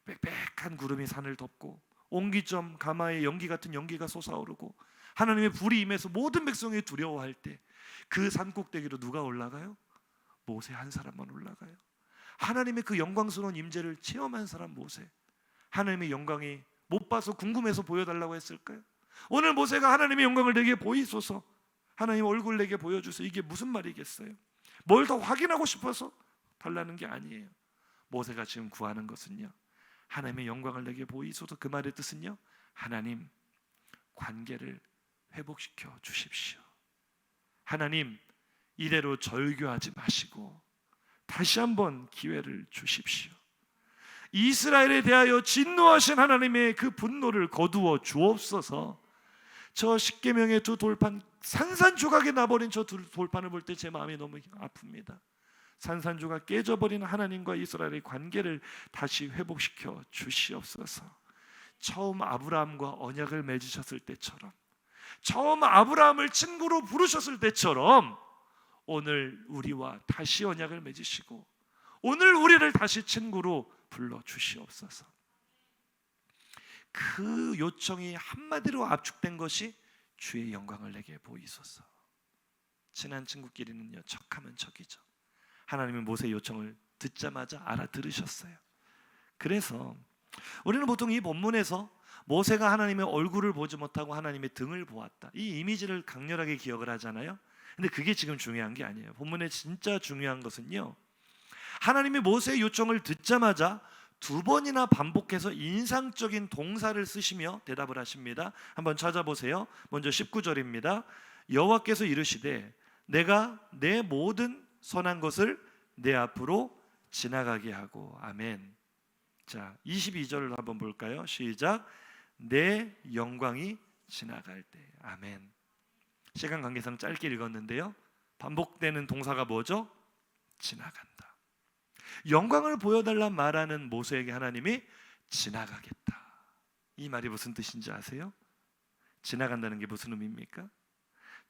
빽빽한 구름이 산을 덮고 옹기점 가마에 연기 같은 연기가 솟아오르고 하나님의 불이 임해서 모든 백성이 두려워할 때 그 산꼭대기로 누가 올라가요? 모세 한 사람만 올라가요. 하나님의 그 영광스러운 임재를 체험한 사람 모세. 하나님의 영광이 못 봐서 궁금해서 보여달라고 했을까요? 오늘 모세가 하나님의 영광을 내게 보이소서, 하나님 얼굴 내게 보여주세요. 이게 무슨 말이겠어요? 뭘 더 확인하고 싶어서 달라는 게 아니에요. 모세가 지금 구하는 것은요, 하나님의 영광을 내게 보이소서. 그 말의 뜻은요, 하나님 관계를 회복시켜 주십시오. 하나님 이대로 절교하지 마시고 다시 한번 기회를 주십시오. 이스라엘에 대하여 진노하신 하나님의 그 분노를 거두어 주옵소서. 저 십계명의 2 돌판 산산조각에 나버린 저 2 돌판을 볼 때 제 마음이 너무 아픕니다. 산산조각 깨져버린 하나님과 이스라엘의 관계를 다시 회복시켜 주시옵소서. 처음 아브라함과 언약을 맺으셨을 때처럼, 처음 아브라함을 친구로 부르셨을 때처럼 오늘 우리와 다시 언약을 맺으시고 오늘 우리를 다시 친구로 불러주시옵소서. 그 요청이 한마디로 압축된 것이 주의 영광을 내게 보이소서. 친한 친구끼리는요, 척하면 척이죠. 하나님은 모세의 요청을 듣자마자 알아들으셨어요. 그래서 우리는 보통 이 본문에서 모세가 하나님의 얼굴을 보지 못하고 하나님의 등을 보았다, 이 이미지를 강렬하게 기억을 하잖아요. 근데 그게 지금 중요한 게 아니에요. 본문에 진짜 중요한 것은요, 하나님이 모세의 요청을 듣자마자 2번이나 반복해서 인상적인 동사를 쓰시며 대답을 하십니다. 한번 찾아보세요. 먼저 19절입니다. 여호와께서 이르시되 내가 내 모든 선한 것을 내 앞으로 지나가게 하고. 아멘. 자, 22절을 한번 볼까요? 시작. 내 영광이 지나갈 때. 아멘. 시간 관계상 짧게 읽었는데요, 반복되는 동사가 뭐죠? 지나간다. 영광을 보여달라 말하는 모세에게 하나님이 지나가겠다. 이 말이 무슨 뜻인지 아세요? 지나간다는 게 무슨 의미입니까?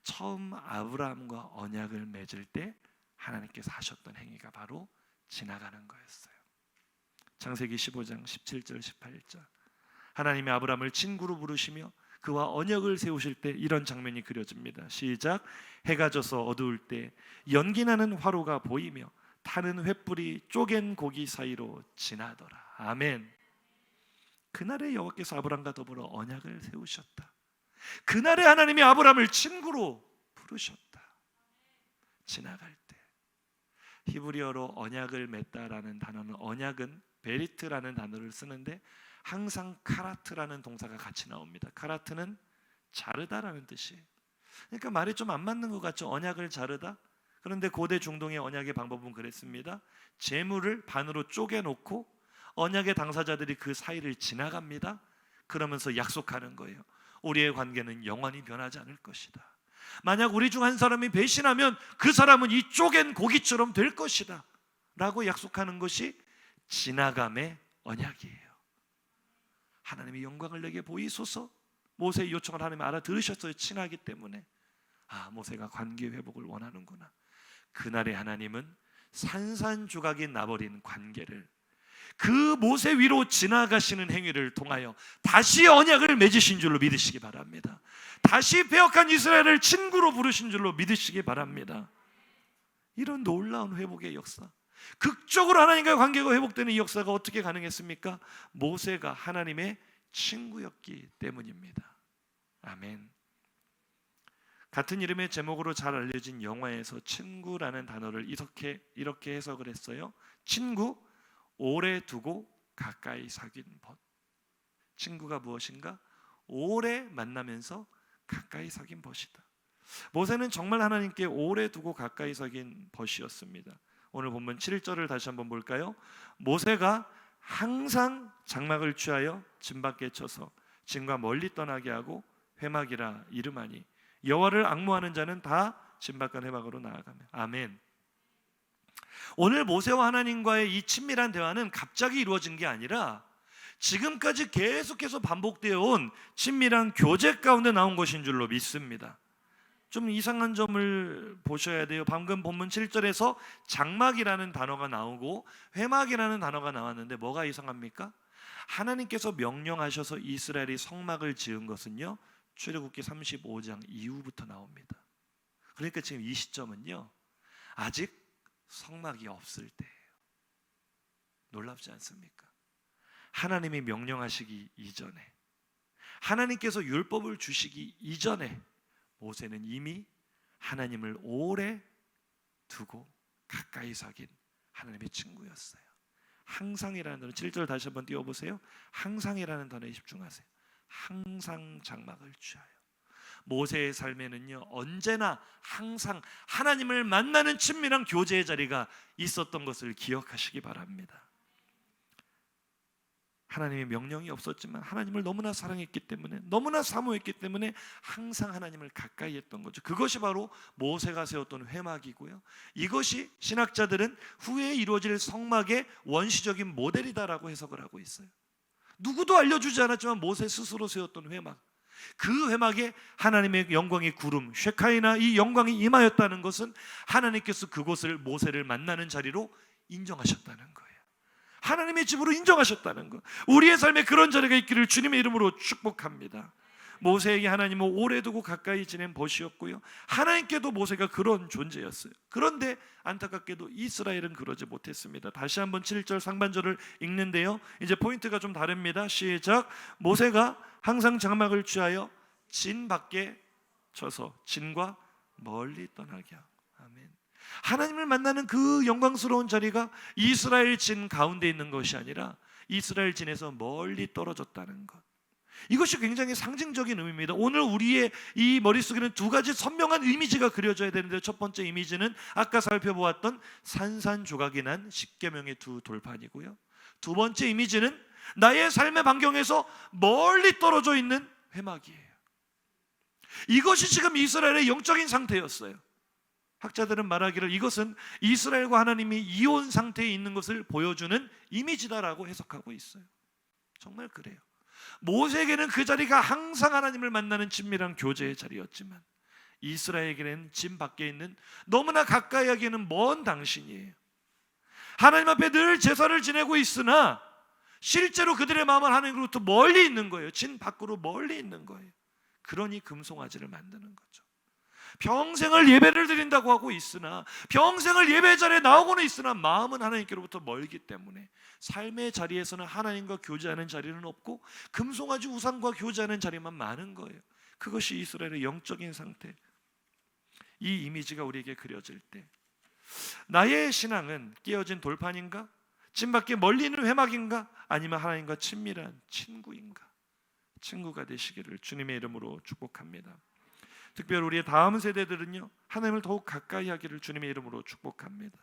처음 아브라함과 언약을 맺을 때 하나님께서 하셨던 행위가 바로 지나가는 거였어요. 창세기 15장 17절 18절, 하나님이 아브라함을 친구로 부르시며 그와 언약을 세우실 때 이런 장면이 그려집니다. 시작. 해가 져서 어두울 때 연기나는 화로가 보이며 타는 횃불이 쪼갠 고기 사이로 지나더라. 아멘. 그날에 여호와께서 아브라함과 더불어 언약을 세우셨다. 그날에 하나님이 아브라함을 친구로 부르셨다. 지나갈 때. 히브리어로 언약을 맺다라는 단어는, 언약은 베리트라는 단어를 쓰는데 항상 카라트라는 동사가 같이 나옵니다. 카라트는 자르다라는 뜻이에요. 그러니까 말이 좀 안 맞는 것 같죠? 언약을 자르다. 그런데 고대 중동의 언약의 방법은 그랬습니다. 재물을 반으로 쪼개놓고 언약의 당사자들이 그 사이를 지나갑니다. 그러면서 약속하는 거예요. 우리의 관계는 영원히 변하지 않을 것이다. 만약 우리 중 한 사람이 배신하면 그 사람은 이 쪼갠 고기처럼 될 것이다 라고 약속하는 것이 지나감의 언약이에요. 하나님이 영광을 내게 보이소서. 모세의 요청을 하나님이 알아들으셨어요. 친하기 때문에. 아, 모세가 관계 회복을 원하는구나. 그날에 하나님은 산산조각이 나버린 관계를 그 모세 위로 지나가시는 행위를 통하여 다시 언약을 맺으신 줄로 믿으시기 바랍니다. 다시 배역한 이스라엘을 친구로 부르신 줄로 믿으시기 바랍니다. 이런 놀라운 회복의 역사, 극적으로 하나님과의 관계가 회복되는 이 역사가 어떻게 가능했습니까? 모세가 하나님의 친구였기 때문입니다. 아멘. 같은 이름의 제목으로 잘 알려진 영화에서 친구라는 단어를 이렇게 해석을 했어요. 친구, 오래 두고 가까이 사귄 벗. 친구가 무엇인가? 오래 만나면서 가까이 사귄 벗이다. 모세는 정말 하나님께 오래 두고 가까이 사귄 벗이었습니다. 오늘 본문 7절을 다시 한번 볼까요? 모세가 항상 장막을 취하여 진 밖에 쳐서 진과 멀리 떠나게 하고 회막이라 이름하니 여호와를 앙모하는 자는 다 진 밖과 회막으로 나아가며. 아멘. 오늘 모세와 하나님과의 이 친밀한 대화는 갑자기 이루어진 게 아니라 지금까지 계속해서 반복되어 온 친밀한 교제 가운데 나온 것인 줄로 믿습니다. 좀 이상한 점을 보셔야 돼요. 방금 본문 7절에서 장막이라는 단어가 나오고 회막이라는 단어가 나왔는데 뭐가 이상합니까? 하나님께서 명령하셔서 이스라엘이 성막을 지은 것은요, 출애굽기 35장 이후부터 나옵니다. 그러니까 지금 이 시점은요, 아직 성막이 없을 때예요. 놀랍지 않습니까? 하나님이 명령하시기 이전에, 하나님께서 율법을 주시기 이전에 모세는 이미 하나님을 오래 두고 가까이 사귄 하나님의 친구였어요. 항상이라는 단어, 7절 다시 한번 띄워보세요. 항상이라는 단어에 집중하세요. 항상 장막을 취하여. 모세의 삶에는요, 언제나 항상 하나님을 만나는 친밀한 교제의 자리가 있었던 것을 기억하시기 바랍니다. 하나님의 명령이 없었지만 하나님을 너무나 사랑했기 때문에, 너무나 사모했기 때문에 항상 하나님을 가까이 했던 거죠. 그것이 바로 모세가 세웠던 회막이고요, 이것이 신학자들은 후에 이루어질 성막의 원시적인 모델이다라고 해석을 하고 있어요. 누구도 알려주지 않았지만 모세 스스로 세웠던 회막, 그 회막에 하나님의 영광의 구름 쉐카이나 이 영광이 임하였다는 것은 하나님께서 그곳을 모세를 만나는 자리로 인정하셨다는 거예요. 하나님의 집으로 인정하셨다는 것. 우리의 삶에 그런 자리가 있기를 주님의 이름으로 축복합니다. 모세에게 하나님은 오래 두고 가까이 지낸 벗이었고요, 하나님께도 모세가 그런 존재였어요. 그런데 안타깝게도 이스라엘은 그러지 못했습니다. 다시 한번 7절 상반절을 읽는데요, 이제 포인트가 좀 다릅니다. 시작. 모세가 항상 장막을 취하여 진 밖에 쳐서 진과 멀리 떠나게 하고. 아멘. 하나님을 만나는 그 영광스러운 자리가 이스라엘 진 가운데 있는 것이 아니라 이스라엘 진에서 멀리 떨어졌다는 것. 이것이 굉장히 상징적인 의미입니다. 오늘 우리의 이 머릿속에는 두 가지 선명한 이미지가 그려져야 되는데, 첫 번째 이미지는 아까 살펴보았던 산산조각이 난 십계명의 두 돌판이고요, 두 번째 이미지는 나의 삶의 반경에서 멀리 떨어져 있는 회막이에요. 이것이 지금 이스라엘의 영적인 상태였어요. 학자들은 말하기를 이것은 이스라엘과 하나님이 이혼 상태에 있는 것을 보여주는 이미지다라고 해석하고 있어요. 정말 그래요. 모세에게는 그 자리가 항상 하나님을 만나는 친밀한 교제의 자리였지만, 이스라엘에게는 진 밖에 있는 너무나 가까이 하기에는 먼 당신이에요. 하나님 앞에 늘 제사를 지내고 있으나 실제로 그들의 마음은 하나님으로부터 멀리 있는 거예요. 진 밖으로 멀리 있는 거예요. 그러니 금송아지를 만드는 거죠. 평생을 예배를 드린다고 하고 있으나, 평생을 예배 자리에 나오고는 있으나 마음은 하나님께로부터 멀기 때문에 삶의 자리에서는 하나님과 교제하는 자리는 없고 금송아지 우상과 교제하는 자리만 많은 거예요. 그것이 이스라엘의 영적인 상태. 이 이미지가 우리에게 그려질 때 나의 신앙은 깨어진 돌판인가? 진 밖에 멀리 있는 회막인가? 아니면 하나님과 친밀한 친구인가? 친구가 되시기를 주님의 이름으로 축복합니다. 특별히 우리의 다음 세대들은요, 하나님을 더욱 가까이 하기를 주님의 이름으로 축복합니다.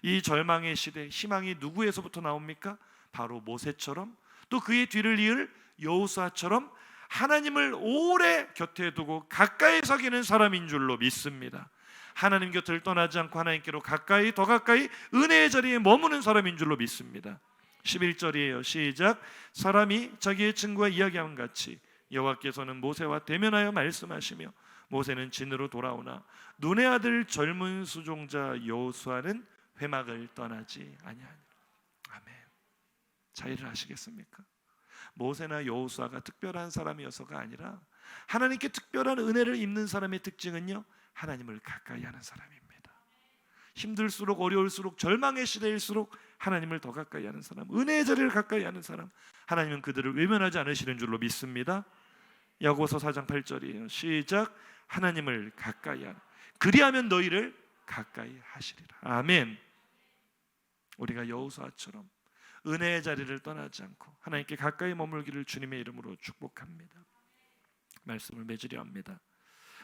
이 절망의 시대, 희망이 누구에서부터 나옵니까? 바로 모세처럼, 또 그의 뒤를 이을 여호수아처럼 하나님을 오래 곁에 두고 가까이 사귀는 사람인 줄로 믿습니다. 하나님 곁을 떠나지 않고 하나님께로 가까이, 더 가까이 은혜의 자리에 머무는 사람인 줄로 믿습니다. 11절이에요. 시작. 사람이 자기의 친구와 이야기함 같이 여호와께서는 모세와 대면하여 말씀하시며, 모세는 진으로 돌아오나 눈의 아들 젊은 수종자 여호수아는 회막을 떠나지 아니하니. 아멘. 자의를 하시겠습니까? 모세나 여호수아가 특별한 사람이어서가 아니라 하나님께 특별한 은혜를 입는 사람의 특징은요, 하나님을 가까이 하는 사람입니다. 힘들수록, 어려울수록, 절망의 시대일수록 하나님을 더 가까이 하는 사람, 은혜의 자리를 가까이 하는 사람, 하나님은 그들을 외면하지 않으시는 줄로 믿습니다. 야고보서 4장 8절이에요. 시작. 하나님을 가까이 하라. 그리하면 너희를 가까이 하시리라. 아멘. 우리가 여호수아처럼 은혜의 자리를 떠나지 않고 하나님께 가까이 머물기를 주님의 이름으로 축복합니다. 말씀을 맺으려 합니다.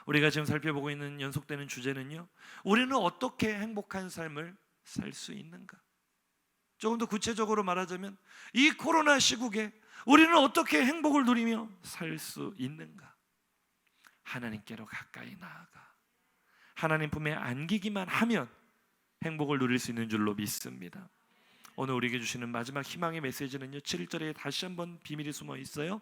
우리가 지금 살펴보고 있는 연속되는 주제는요, 우리는 어떻게 행복한 삶을 살 수 있는가? 조금 더 구체적으로 말하자면 이 코로나 시국에 우리는 어떻게 행복을 누리며 살 수 있는가? 하나님께로 가까이 나아가 하나님 품에 안기기만 하면 행복을 누릴 수 있는 줄로 믿습니다. 오늘 우리에게 주시는 마지막 희망의 메시지는요, 7절에 다시 한번 비밀이 숨어 있어요.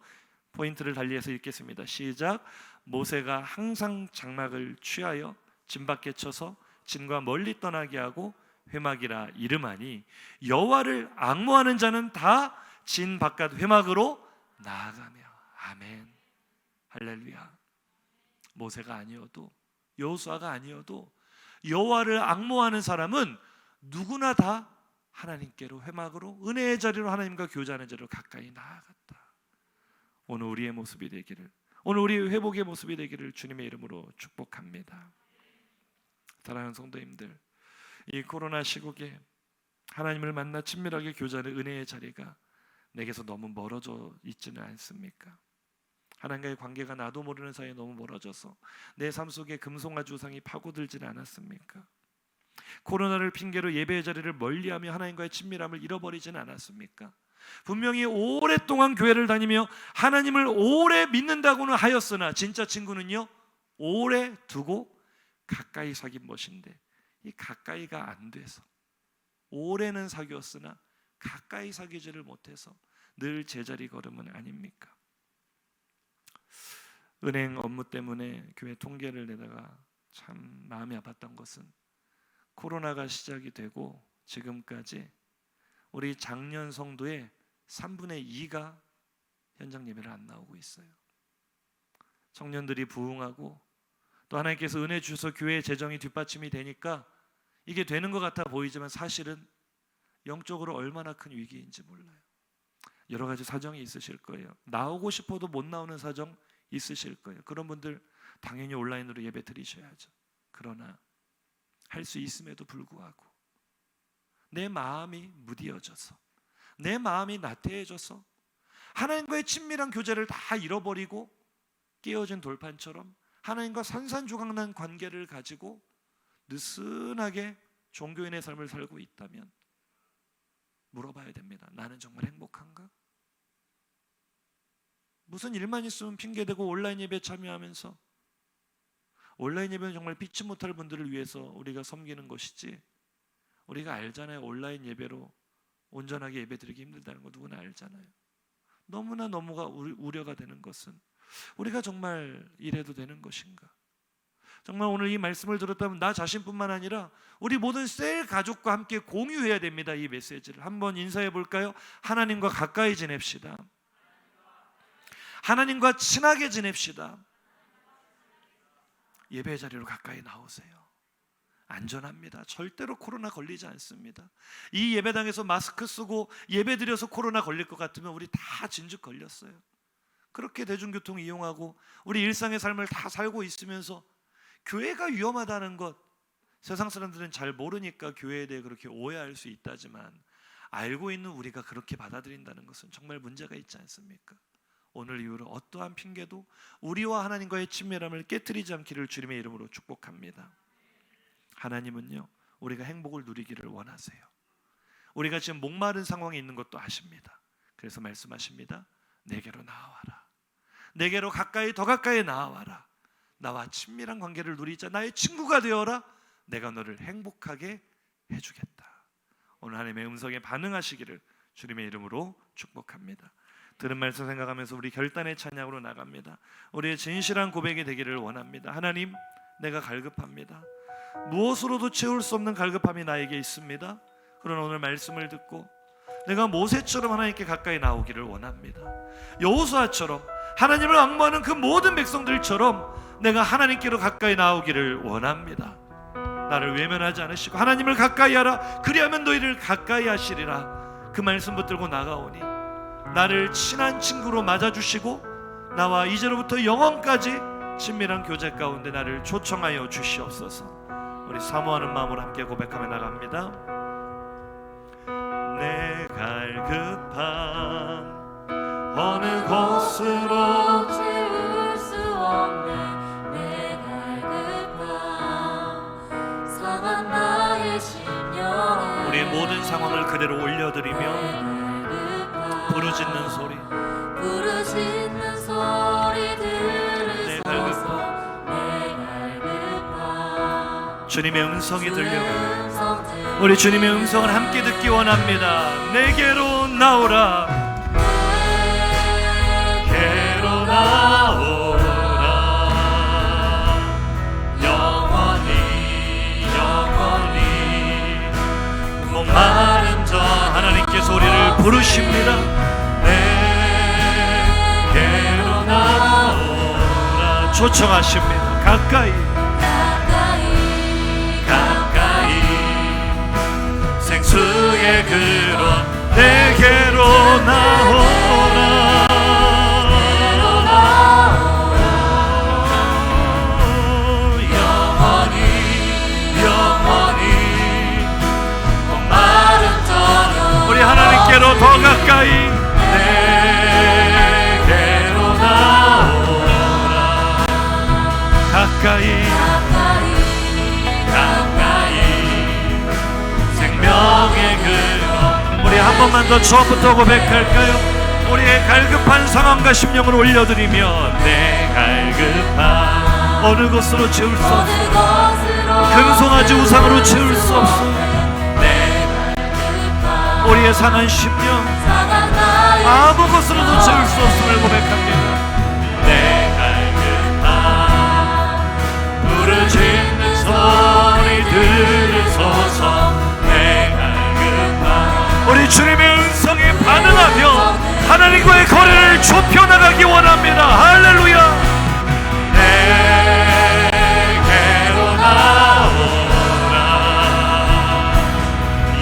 포인트를 달리해서 읽겠습니다. 시작. 모세가 항상 장막을 취하여 진 밖에 쳐서 진과 멀리 떠나게 하고 회막이라 이름하니, 여호와를 앙모하는 자는 다 진 바깥 회막으로 나아가며. 아멘. 할렐루야. 모세가 아니어도, 여호수아가 아니어도 여호와를 앙모하는 사람은 누구나 다 하나님께로, 회막으로, 은혜의 자리로, 하나님과 교제하는 자리로 가까이 나아갔다. 오늘 우리의 모습이 되기를, 오늘 우리의 회복의 모습이 되기를 주님의 이름으로 축복합니다. 사랑하는 성도님들, 이 코로나 시국에 하나님을 만나 친밀하게 교제하는 은혜의 자리가 내게서 너무 멀어져 있지는 않습니까? 하나님과의 관계가 나도 모르는 사이에 너무 멀어져서 내 삶 속에 금송아지 우상이 파고들지는 않았습니까? 코로나를 핑계로 예배의 자리를 멀리하며 하나님과의 친밀함을 잃어버리지는 않았습니까? 분명히 오랫동안 교회를 다니며 하나님을 오래 믿는다고는 하였으나 진짜 친구는요, 오래 두고 가까이 사귄 것인데 이 가까이가 안 돼서, 오래는 사귀었으나 가까이 사귀지를 못해서 늘 제자리 걸음은 아닙니까? 은행 업무 때문에 교회 통계를 내다가 참 마음이 아팠던 것은, 코로나가 시작이 되고 지금까지 우리 작년 성도의 3분의 2가 현장 예배를 안 나오고 있어요. 청년들이 부흥하고 또 하나님께서 은혜 주셔서 교회의 재정이 뒷받침이 되니까 이게 되는 것 같아 보이지만 사실은 영적으로 얼마나 큰 위기인지 몰라요. 여러 가지 사정이 있으실 거예요. 나오고 싶어도 못 나오는 사정 있으실 거예요. 그런 분들 당연히 온라인으로 예배 드리셔야죠. 그러나 할 수 있음에도 불구하고 내 마음이 무디어져서, 내 마음이 나태해져서 하나님과의 친밀한 교제를 다 잃어버리고 깨어진 돌판처럼 하나님과 산산조각난 관계를 가지고 느슨하게 종교인의 삶을 살고 있다면 물어봐야 됩니다. 나는 정말 행복한가? 무슨 일만 있으면 핑계대고 온라인 예배 참여하면서, 온라인 예배는 정말 피치 못할 분들을 위해서 우리가 섬기는 것이지, 우리가 알잖아요. 온라인 예배로 온전하게 예배드리기 힘들다는 거 누구나 알잖아요. 너무나 우려가 되는 것은 우리가 정말 이래도 되는 것인가? 정말 오늘 이 말씀을 들었다면 나 자신뿐만 아니라 우리 모든 셀 가족과 함께 공유해야 됩니다. 이 메시지를 한번 인사해 볼까요? 하나님과 가까이 지냅시다. 하나님과 친하게 지냅시다. 예배 자리로 가까이 나오세요. 안전합니다. 절대로 코로나 걸리지 않습니다. 이 예배당에서 마스크 쓰고 예배 드려서 코로나 걸릴 것 같으면 우리 다 진즉 걸렸어요. 그렇게 대중교통 이용하고 우리 일상의 삶을 다 살고 있으면서 교회가 위험하다는 것, 세상 사람들은 잘 모르니까 교회에 대해 그렇게 오해할 수 있다지만 알고 있는 우리가 그렇게 받아들인다는 것은 정말 문제가 있지 않습니까? 오늘 이후로 어떠한 핑계도 우리와 하나님과의 친밀함을 깨트리지 않기를 주님의 이름으로 축복합니다. 하나님은요, 우리가 행복을 누리기를 원하세요. 우리가 지금 목마른 상황에 있는 것도 아십니다. 그래서 말씀하십니다. 내게로 나와라. 내게로 더 가까이 나와라. 나와 친밀한 관계를 누리자. 나의 친구가 되어라. 내가 너를 행복하게 해주겠다. 오늘 하나님의 음성에 반응하시기를 주님의 이름으로 축복합니다. 들은 말씀 생각하면서 우리 결단의 찬양으로 나갑니다. 우리의 진실한 고백이 되기를 원합니다. 하나님, 내가 갈급합니다. 무엇으로도 채울 수 없는 갈급함이 나에게 있습니다. 그러나 오늘 말씀을 듣고 내가 모세처럼 하나님께 가까이 나오기를 원합니다. 여호수아처럼 하나님을 앙모하는 그 모든 백성들처럼 내가 하나님께로 가까이 나오기를 원합니다. 나를 외면하지 않으시고 하나님을 가까이 하라. 그리하면 너희를 가까이 하시리라. 그 말씀 붙들고 나가오니 나를 친한 친구로 맞아주시고 나와 이제로부터 영원까지 친밀한 교제 가운데 나를 초청하여 주시옵소서. 우리 사모하는 마음으로 함께 고백하며 나갑니다. 내 갈급함 어느 곳으로 채울 수 없네. 내 갈급함 상한 나의 심령에 우리의 모든 상황을 그대로 올려드리며 부르짖는 소리 내 갈급함 주님의 음성이 들려요. 우리 주님의 음성을 함께 듣기 원합니다. 내게로 나오라. 내게로 나오라. 영원히 영원히 목마른 자 하나님께서 우리를 부르십니다. 내게로 나오라. 초청하십니다. 가까이 생수의 그런 내게로 나오라. 영원히 영원히 목마른 저녁 우리 하나님께로 더 가까이 내게로 나오라. 가까이 우리 한 번만 더 처음부터 고백할까요? 우리의 갈급한 상황과 심령을 올려드리며 내 갈급함 어느 곳으로 채울 수 없어. 금송아지 우상으로 채울 수 없어. 내 갈급함 우리의 상한 심령 아무 곳으로도 채울 수 없음을 고백합니다. 내 갈급함 부르짖는 소리 들으소서. 우리 주님의 음성에 반응하며 하나님과의 거리를 좁혀나가기 원합니다. 할렐루야. 내게로 나오라.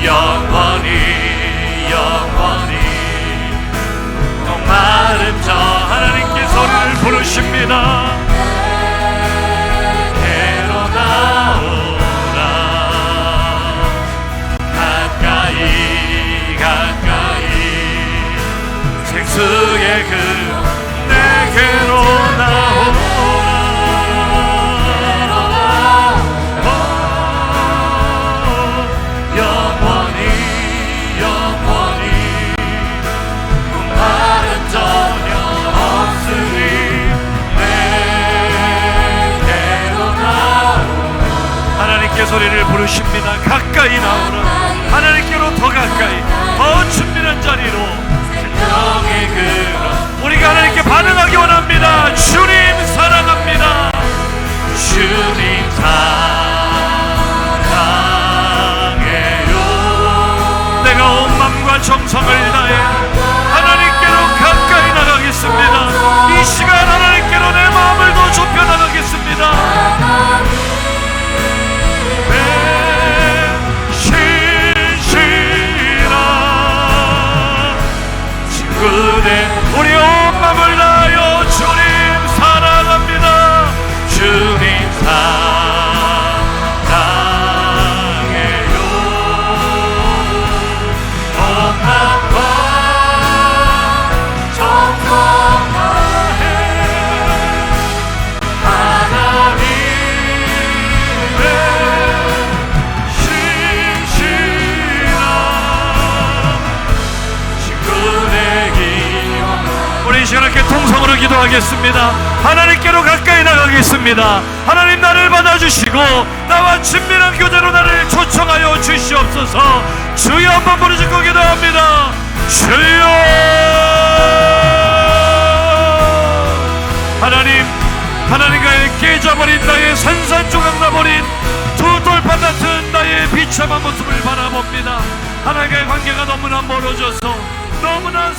영원히 영원히 목마른 자 하나님께서 우리를 부르십니다. 내게로 나오라. 가까이 생수의 그 내게로 나오라. 영원히 영원히 말은 전혀 없으리. 내게로 나오라. 하나님께 소리를 부르십니다. 가까이 나오라. 하나님께로 더 가까이, 더 준비한 자리로. 생명의 그런 우리가 하나님께 반응하기 원합니다. 주님 사랑합니다. 주님 사랑해요. 내가 온 마음과 정성을 다해 하나님께로 가까이 나가겠습니다. 이 시간 하나님께로 내 마음을 더 좁혀 나가겠습니다. 그대 우리 온 마음을 다하여 주님 사랑합니다. 주님 사랑해요. 온 마음과 정성 다해 하나님의 신실한 친구네. 우리 이 시간 함께 통성으로 기도하겠습니다. 하나님께로 가까이 나가겠습니다. 하나님 나를 받아주시고 나와 친밀한 교제로 나를 초청하여 주시옵소서. 주여 한번 부르짖고 기도합니다. 주여. 하나님과의 깨져버린 나의 산산조각 나버린 두 돌판 같은 나의 비참한 모습을 바라봅니다. 하나님과의 관계가 너무나 멀어져서 너무나